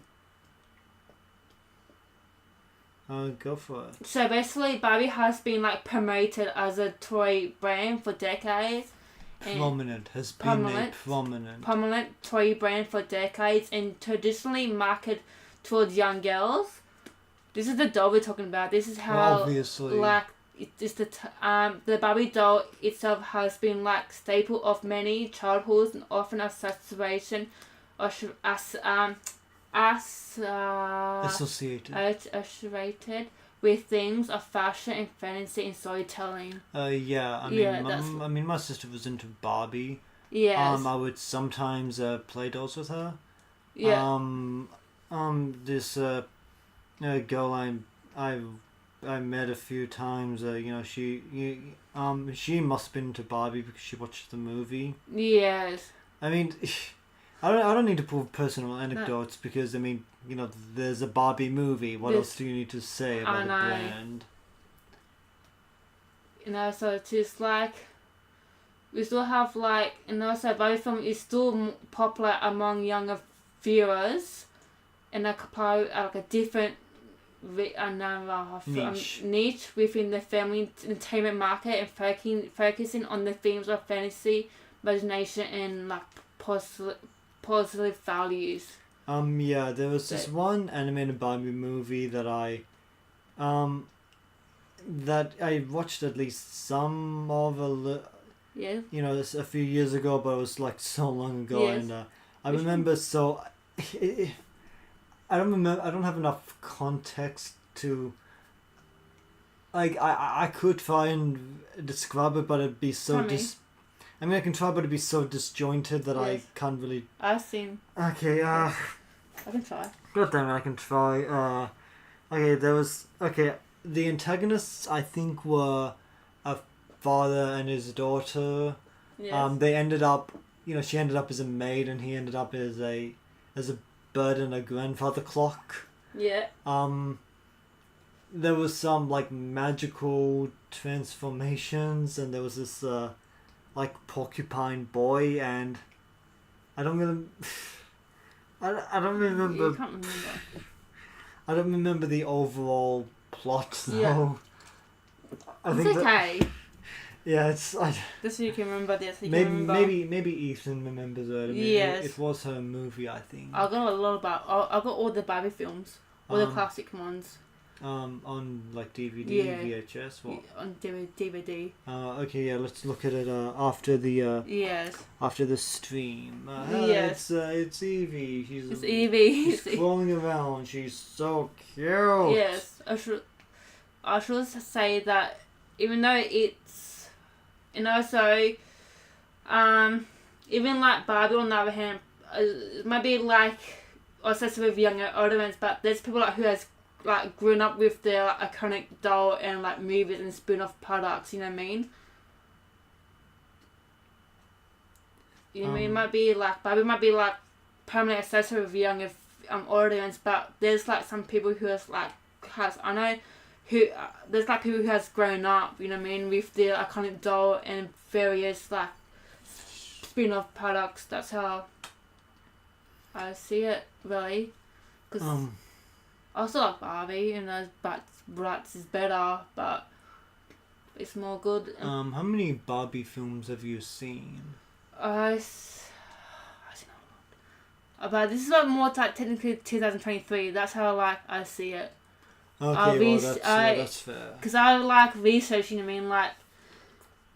Go for it. So basically, Barbie has been like promoted as a toy brand for decades. Prominent toy brand for decades and traditionally marketed towards young girls. This is the doll we're talking about. This is how obviously like it's the Barbie doll itself has been like staple of many childhoods and often associated with themes of fashion and fantasy and storytelling. I mean, my sister was into Barbie. Yes. I would sometimes play dolls with her. Yeah. This girl I met a few times. She must have been into Barbie because she watched the movie. Yes. I mean, I don't need to prove personal anecdotes because I mean, there's a Barbie movie. What else do you need to say about the brand? So it's just like we still have like, so Barbie film is still popular among younger viewers, and like a different niche within the family entertainment market, and focusing on the themes of fantasy, imagination, and like positive values. There was this one animated Barbie movie that I watched at least some of a few years ago, but it was like so long ago, and I remember so I don't have enough context to like I could try and describe it, but it'd be so I mean, I can try, but it'd be so disjointed that I can't really. I've seen. Okay, I can try. God damn it, I can try. The antagonists, I think, were a father and his daughter. Yes. They ended up, she ended up as a maid, and he ended up as a bird and a grandfather clock. Yeah. There was some like magical transformations, and there was this like porcupine boy, and I don't remember. I don't remember. You can't remember. I don't remember the overall plot though. Yeah. It's okay. It's This you can remember this. Maybe Ethan remembers it. I mean, yes. It was her movie, I think. I got a lot about. I got all the Barbie films, all the classic ones. On like DVD, VHS, what? On DVD. Okay, yeah. Let's look at it after the after the stream. It's Evie. It's Evie. She's crawling around. She's so cute. Yes, I should say that even though it's, even like Barbie on the other hand, it might be like obsessed with younger audience, but there's people like who has like grown up with their iconic doll and like movies and spin-off products, you know what I mean? You know, it might be like Barbie might be like permanently associated with younger audience, but there's like some people who I know who there's like people who has grown up. You know what I mean, with the iconic doll and various like spin-off products. That's how I see it, really. Because I also like Barbie, but Bratz is better, but it's more good. How many Barbie films have you seen? I don't know. But this is like more like technically 2023. That's how like I see it. Okay, that's fair. Because I like researching. I mean, like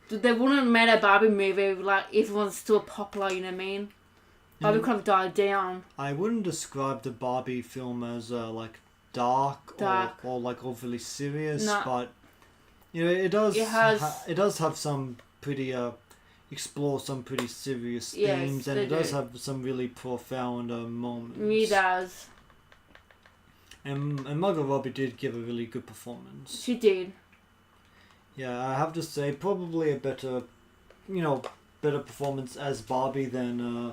they wouldn't have made a Barbie movie like if it was still popular. You know what I mean? Barbie could have died down. I wouldn't describe the Barbie film as like dark. Or like overly serious, but you know it does. It does have some pretty explore some pretty serious themes, and it does have some really profound moments. It does. And Margot Robbie did give a really good performance. She did. Yeah, I have to say probably a better performance as Barbie than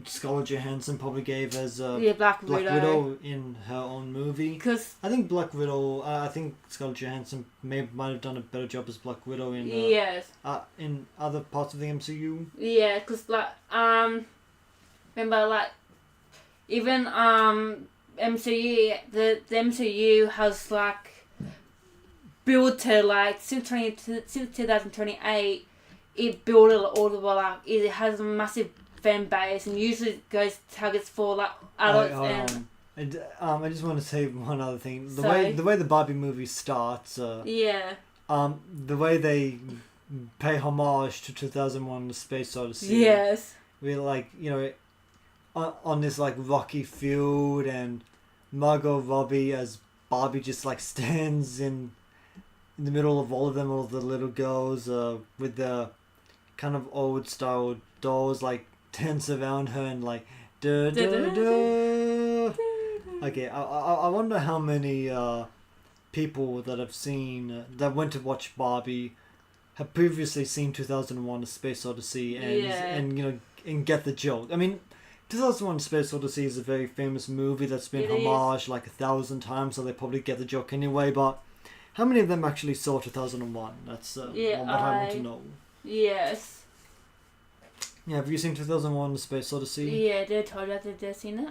Scarlett Johansson probably gave as Black Widow in her own movie. Because I think Black Widow. I think Scarlett Johansson might have done a better job as Black Widow in in other parts of the MCU. Yeah, because like remember like even MCU the MCU has like built to like since 2028 it built all the like it has a massive fan base and usually targets for like adults I just want to say one other thing. The way the Barbie movie starts. The way they pay homage to 2001: The Space Odyssey. Yes. We're like on this like rocky field, and Margot Robbie as Barbie just like stands in the middle of all the little girls with the kind of old style dolls like dance around her and like da da da. Okay, I wonder how many people that went to watch Barbie have previously seen 2001: A Space Odyssey and get the joke. I mean, 2001: Space Odyssey is a very famous movie that's been homaged like 1,000 times, so they probably get the joke anyway. But how many of them actually saw 2001? That's what I want to know. Yes. Yeah, have you seen 2001: The Space Odyssey? Yeah, did I tell you that they've seen it?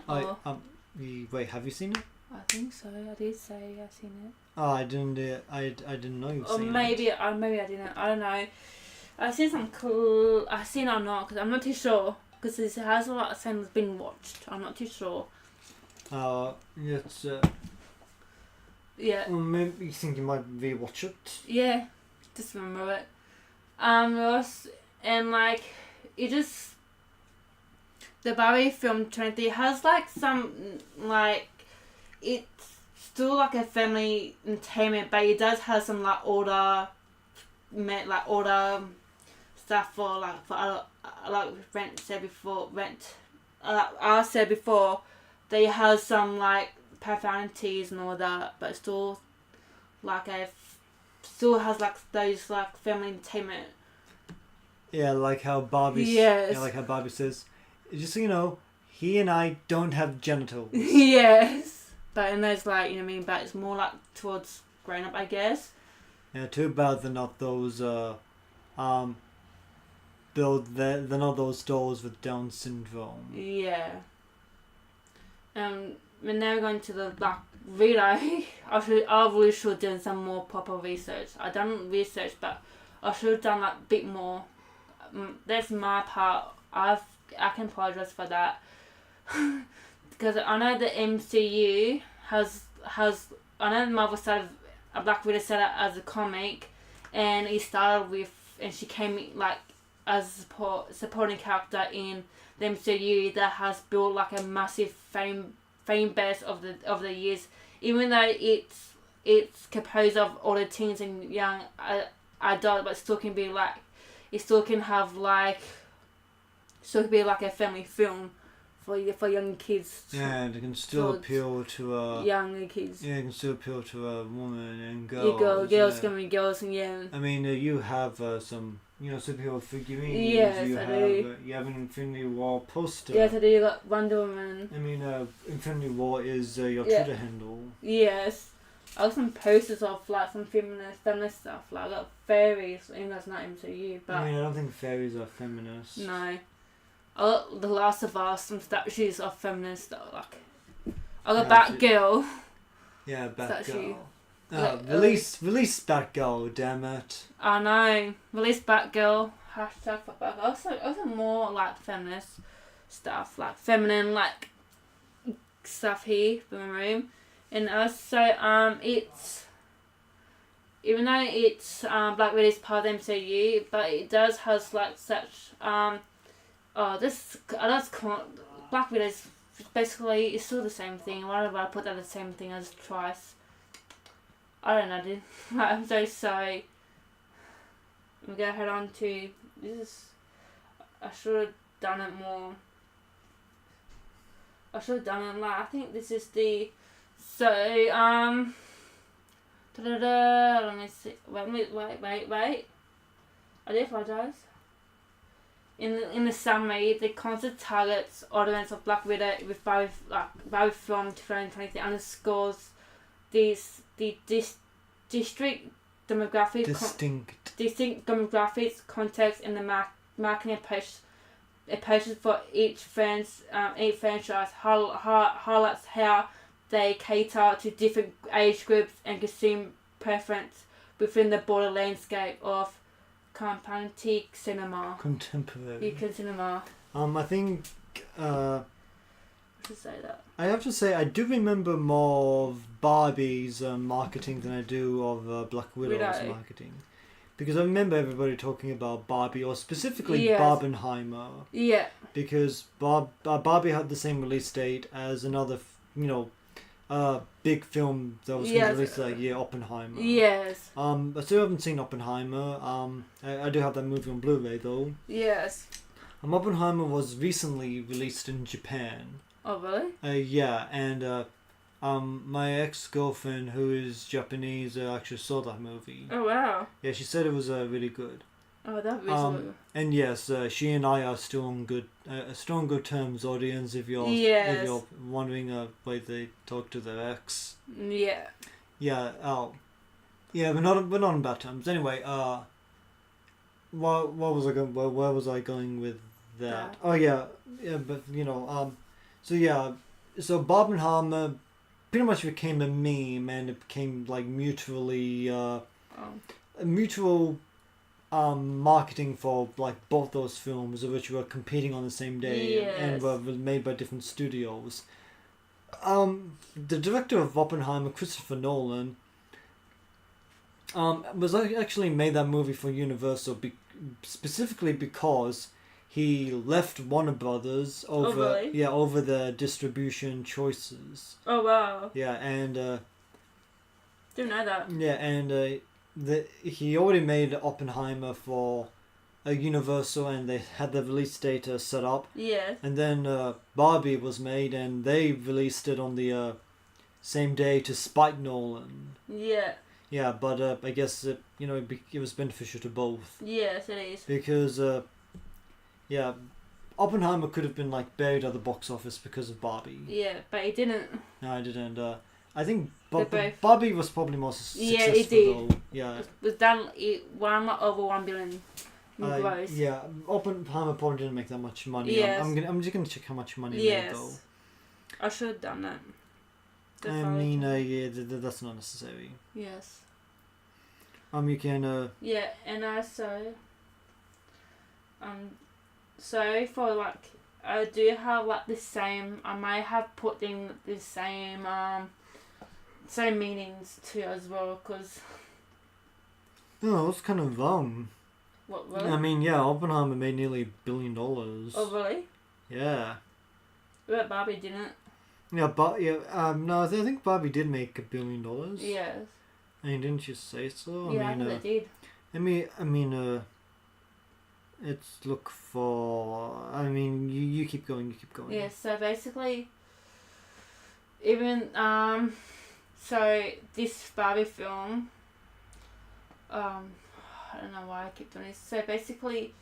Wait, have you seen it? I think so. I did say I've seen it. Oh, I didn't. I didn't know you've seen maybe, it. maybe I didn't. I don't know. I've seen some cool. I've seen it or not because I'm not too sure. Because it has a lot of things been watched. I'm not too sure. It's. Yeah. Well, maybe you think you might rewatch it. Yeah, just remember it. And like it just the Barbie film 20 has like some like it's still like a family entertainment, but it does have some like older stuff for like I said before they have some like profanities and all that, but still still has like those like family entertainment. Yeah, like how Barbie. Yes. Yeah, like how Barbie says, just so you know, he and I don't have genitals. Yes, but in those like you know what I mean, but it's more like towards grown up, I guess. Yeah, too bad they're not those they're not those dolls with Down syndrome. Yeah. We're now going to the like reader. I really should have done some more proper research. I done research, but I should have done like a bit more. That's my part. I can apologize for that because I know the MCU has I know Marvel started Black Widow started as a comic, and it started with and she came like as a supporting character in the MCU that has built like a massive fan base of the years, even though it's composed of all the teens and young adults, but still can be like it still can have like still can be like a family film for young kids. Yeah, and it can still appeal to younger kids. Yeah, it can still appeal to a woman and girls. Girls can be girls and yeah. I mean, you have some superhero figurines. Yes, I do. You have an Infinity War poster. Yes, I do. You got Wonder Woman. I mean, Infinity War is your Yeah. Twitter handle. Yes. I got some posters of like some feminist stuff. Like I got fairies, even though it's not MCU, but I mean, I don't think fairies are feminist. no. I got The Last of Us, some statues of feminist stuff. Like I got Batgirl. Yeah, Statue. Batgirl. Release Batgirl, damn it. I know. Release Batgirl. Hashtag for Batgirl. Also more like feminist stuff, like feminine like stuff here in the room. And also it's even though it's Black Widow is part of the MCU, but it does has like such Black Widow is basically it's still the same thing. Why do I put that the same thing as twice? I don't know, dude. I'm so sorry. I'm gonna head on to this. I should have done it more. I should have done it like I think this is the let me see. Wait. I do apologize. In the summary, the concept targets audience of Black Widow with Barbie film 2023 underscores the distinct demographics, context, and the marketing approaches for each franchise highlights how they cater to different age groups and consumer preference within the broader landscape of contemporary cinema. I think. To say that. I have to say, I do remember more of Barbie's marketing than I do of Black Widow's marketing. Because I remember everybody talking about Barbie, or specifically Barbenheimer. Yeah. Because Barbie had the same release date as another, big film that was released that year, Oppenheimer. Yes. I still haven't seen Oppenheimer. I do have that movie on Blu-ray though. Yes. Oppenheimer was recently released in Japan. Oh really? Yeah, and my ex-girlfriend, who is Japanese, actually saw that movie. Oh wow. Yeah, she said it was really good. Oh, that was good. And yes, she and I are still on good terms, audience. If you're wondering why they talk to their ex. Yeah. Yeah. Yeah. We're not on bad terms. Anyway. What was I going? Where was I going with that? Oh yeah. But So Barbenheimer pretty much became a meme, and it became like mutual marketing for like both those films, which were competing on the same day and were made by different studios. The director of Oppenheimer, Christopher Nolan, was actually made that movie for Universal specifically because he left Warner Brothers over the distribution choices. Oh wow. Yeah, and didn't know that. Yeah, and he already made Oppenheimer for Universal, and they had the release date set up. Yeah. And then Barbie was made, and they released it on the same day to spite Nolan. Yeah. Yeah, but I guess it was beneficial to both. Yes, it is. Because Oppenheimer could have been like buried at the box office because of Barbie. Yeah, but he didn't. No, I didn't. I think Barbie was probably more successful. Yeah, it did. Though. Yeah. It was done over 1 billion. Gross. Yeah, Oppenheimer probably didn't make that much money. Yes. I'm just gonna check how much money it made though. I should have done that. That's not necessary. Yes. You can. Yeah, and also. So for like, I do have like the same. I might have put in the same meanings too as well, cause. No, that's kind of wrong. What really? I mean, yeah, Oppenheimer made nearly $1 billion. Oh really? Yeah. But Barbie didn't. Yeah, but no, I think Barbie did make $1 billion. Yes. I mean, didn't you say so? Yeah, I think they did. I mean, it's look for. I mean, you keep going. Yeah. So basically, even so this Barbie film, I don't know why I keep doing this. So basically,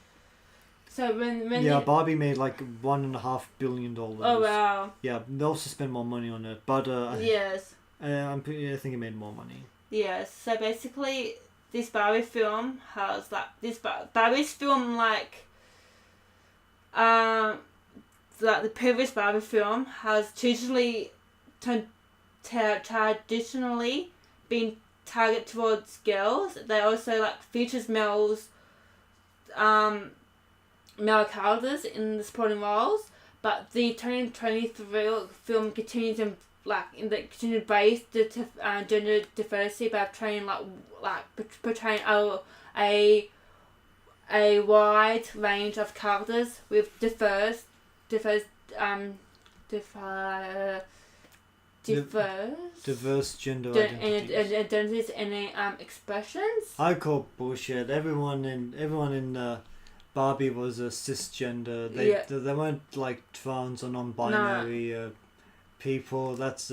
so when Yeah, they, Barbie made like $1.5 billion. oh wow, Yeah, they also spent more money on it, but yes, I think it made more money. yes. So basically, this Barbie film has like Barbie's film like the previous Barbie film has traditionally been targeted towards girls. They also like features male characters in the supporting roles, but the 2023 film continues to continue to embrace the gender diversity by portraying a wide range of characters with diverse Diverse gender identities. identities and expressions. I call bullshit. Everyone in Barbie was a cisgender. They weren't like trans or non-binary people. That's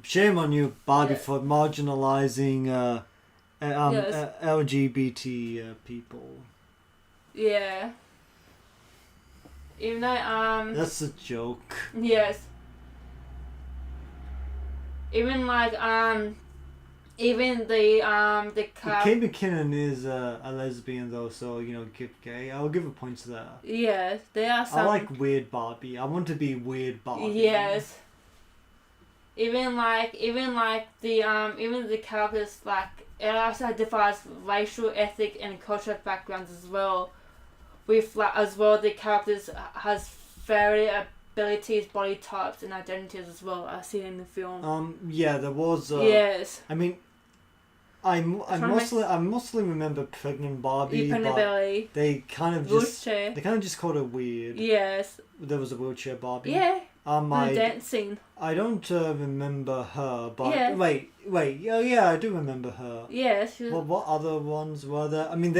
shame on you, Barbie, for marginalizing LGBT people. Yeah. Even though That's a joke. yes. Even even the Kate McKinnon is a lesbian though, so gay. I'll give a point to that. yes, there are some. I like weird Barbie. I want to be weird Barbie. Yes. Even the characters it also defines racial, ethnic, and cultural backgrounds as well. With the characters has varied abilities, body types, and identities as well. I see in the film. Yeah, there was. Yes. I mean, I mostly remember Pregnant Barbie. Pregnant Barbie. They kind of wheelchair. just called it weird. Yes. There was a wheelchair Barbie. Yeah. I dancing. I don't remember her, but yeah. wait. Yeah, I do remember her. Yes. Well, what other ones were there? I mean,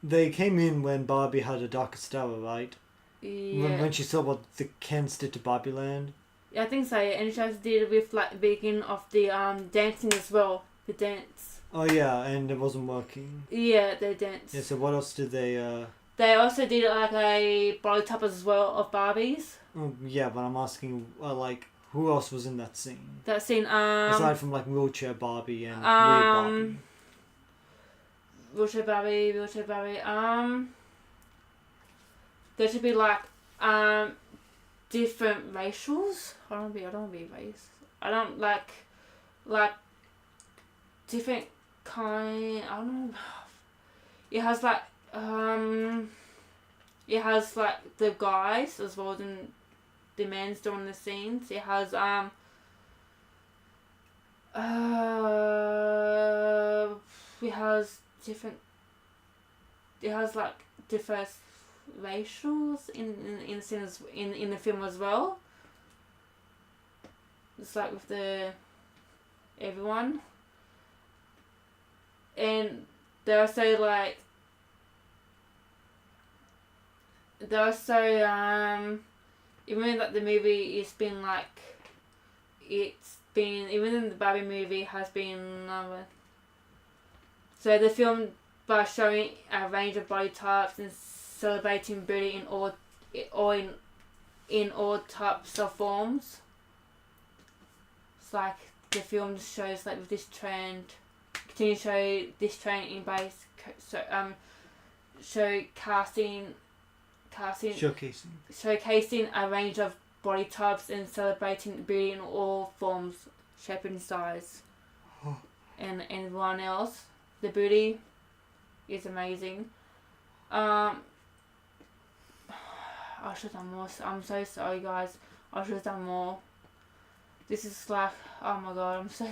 they came in when Barbie had a darkest hour, right? Yeah. When she saw what the Kens did to Barbie Land. Yeah, I think so. And she also did it with the beginning of the dancing as well. The dance. Oh yeah, and it wasn't working. Yeah, they danced. Yeah. So what else did they? They also did a body type as well of Barbies. Yeah, but I'm asking who else was in that scene? That scene. Aside from wheelchair Barbie and weird Barbie. Wheelchair Barbie. There should be different racials. I don't want to be race. I don't like different kind. I don't know. It has the guys as well as the men's doing the scenes. It has diverse racials in scenes in the film as well. It's with the everyone, and they're also even though the movie has been even in the Barbie movie has been so the film by showing a range of body types and celebrating beauty in all types of forms. It's the film shows with this trend, continue to show this trend in base showcasing a range of body types and celebrating beauty in all forms, shape and size. And everyone else, the beauty is amazing. I should have done more. I'm so sorry, guys. I should have done more. This is oh my god, I'm so.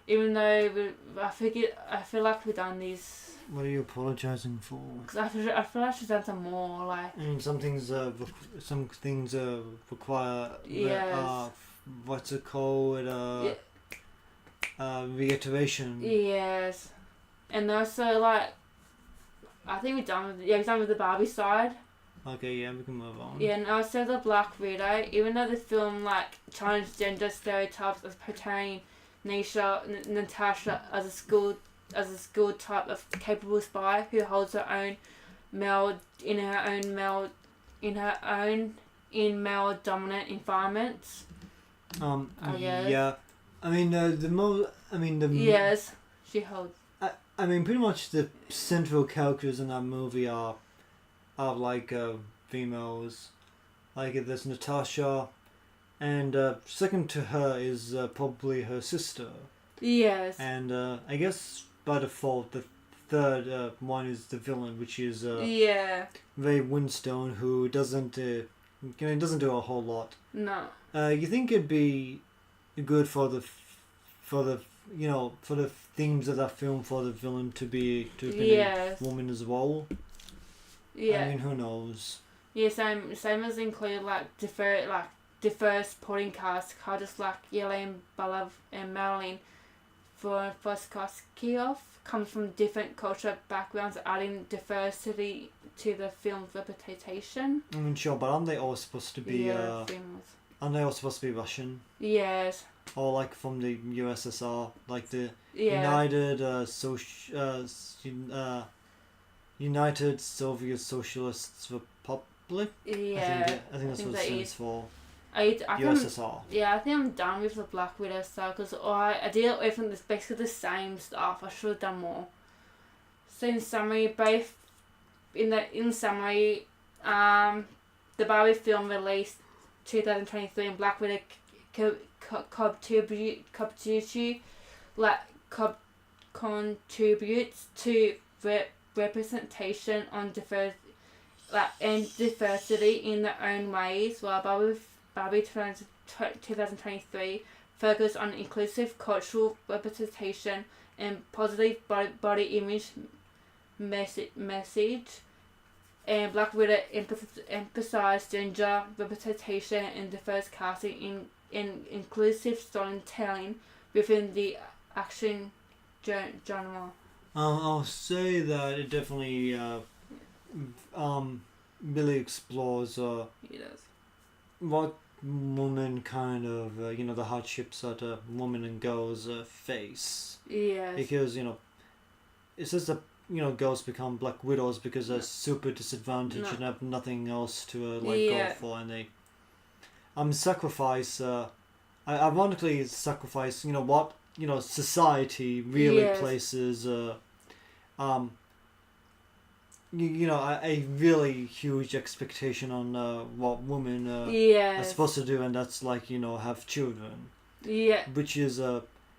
Even though I feel like we've done this. What are you apologising for? Because I feel like I should have done some more. Some things require. Yes. What's it called? Reiteration. Yes, and also I think we're done with the Barbie side. Okay, yeah, we can move on. Yeah, and also the Black Widow, even though the film challenged gender stereotypes as portraying Natasha as a school type of capable spy who holds her own in male dominant environments. I guess. Yeah. I mean, Yes, she holds. I mean, pretty much the central characters in that movie are like females. Like there's Natasha, and second to her is probably her sister. Yes. And I guess by default the third one is the villain, which is Ray Winstone, who doesn't do a whole lot. No. You think it'd be good for the themes of that film for the villain to be a woman as well? Yeah. I mean, who knows? Yeah, same as include diverse supporting cast like Yelene Balav and Marilyn for first cast Kioff comes from different cultural backgrounds, adding diversity to the film's reputation. I mean, sure, but aren't they all supposed to be females. Aren't they all supposed to be Russian? Yes. Or like from the USSR, like the United Soviet Socialist Republic. Yeah, I think that's what it stands for. USSR. I think I'm done with the Black Widow stuff because I did everything that's basically the same stuff. I should have done more. So in summary, the Barbie film released 2023 and Black Widow contributes to representation on diversity in their own ways, while Barbie 2023 focus on inclusive cultural representation and positive body image message, and Black Widow emphasized gender representation and diverse casting in inclusive storytelling within the action genre. I'll say that it definitely really explores what women kind of the hardships that women and girls face. Yes. Because it says that girls become Black Widows because they're super disadvantaged and have nothing else to go for, and they sacrifice. Ironically, sacrifice. What society really places. A really huge expectation on what women are supposed to do, and that's have children. Yeah. Which is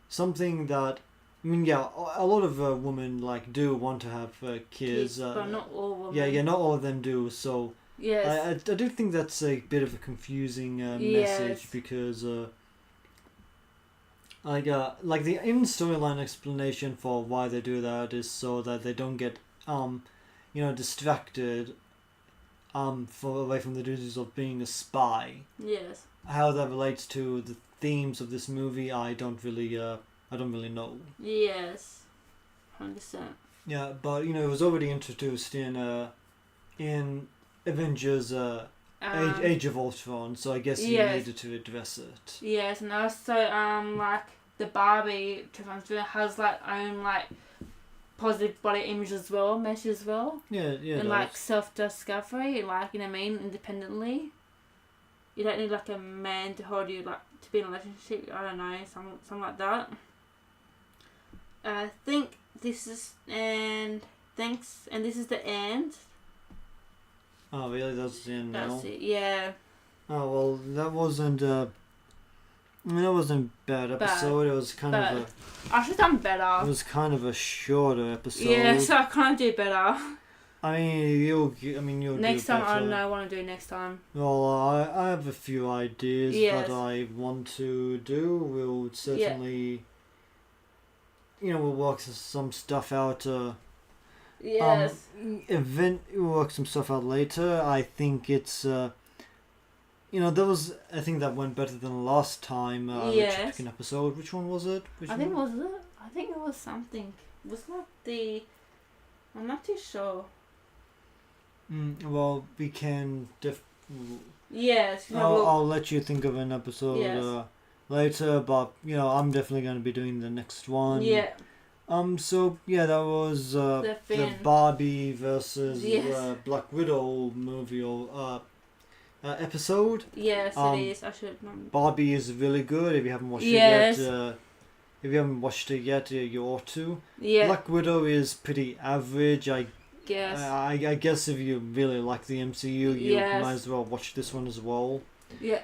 something that a lot of women do want to have kids, but not all women. Yeah, not all of them do. So yes, I do think that's a bit of a confusing message because the in storyline explanation for why they do that is so that they don't get distracted away from the duties of being a spy. Yes. How that relates to the themes of this movie, I don't really know. Yes. 100%. Yeah, but it was already introduced in Avengers Age of Ultron, so I guess you needed to address it. Yes, and also the Barbie has own positive body image as well, message as well. Yeah. And self-discovery, you know what I mean, independently. You don't need a man to hold you to be in a relationship. I don't know, something like that. I think this is this is the end. Oh really? That's the end now. That's it. Yeah. Oh well, that wasn't. That wasn't a bad episode. It was kind of a. I should have done better. It was kind of a shorter episode. Yeah, so I can't do better. I mean, you'll next do time. better. I don't know. I want to do next time. Well, I have a few ideas that I want to do. We'll certainly. We'll work some stuff out. Yes. We'll work some stuff out later. I think it's. I think that went better than last time. The chicken episode. Which one was it? I think it was something. It was I'm not too sure. Well, we can yes. I'll let you think of an episode. Yes. later, but I'm definitely going to be doing the next one. Yeah. So yeah, that was the Barbie versus Black Widow movie or episode. Yes, it is. I should remember. Barbie is really good. If you haven't watched it yet, if you haven't watched it yet, you ought to. Yeah. Black Widow is pretty average. I guess. guess if you really like the MCU, you might as well watch this one as well. Yeah.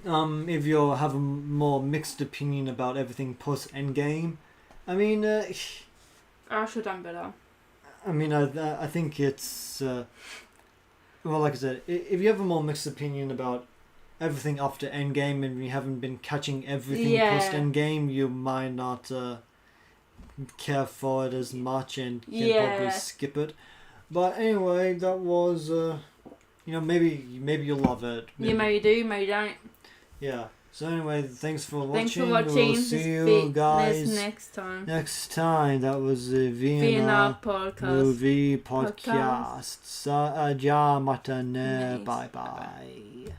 If you have a more mixed opinion about everything post Endgame, I mean, I should have done better. I mean, I think it's well, like I said, if you have a more mixed opinion about everything after Endgame and you haven't been catching everything post Endgame, you might not care for it as much and can probably skip it. But anyway, that was maybe you'll love it. Maybe you do, maybe you don't. Yeah. So anyway, thanks for watching. Thanks for watching. We'll see you guys next time. Next time. That was the Vienna podcast. Moo-V podcast. Ja, mata ne. Bye bye.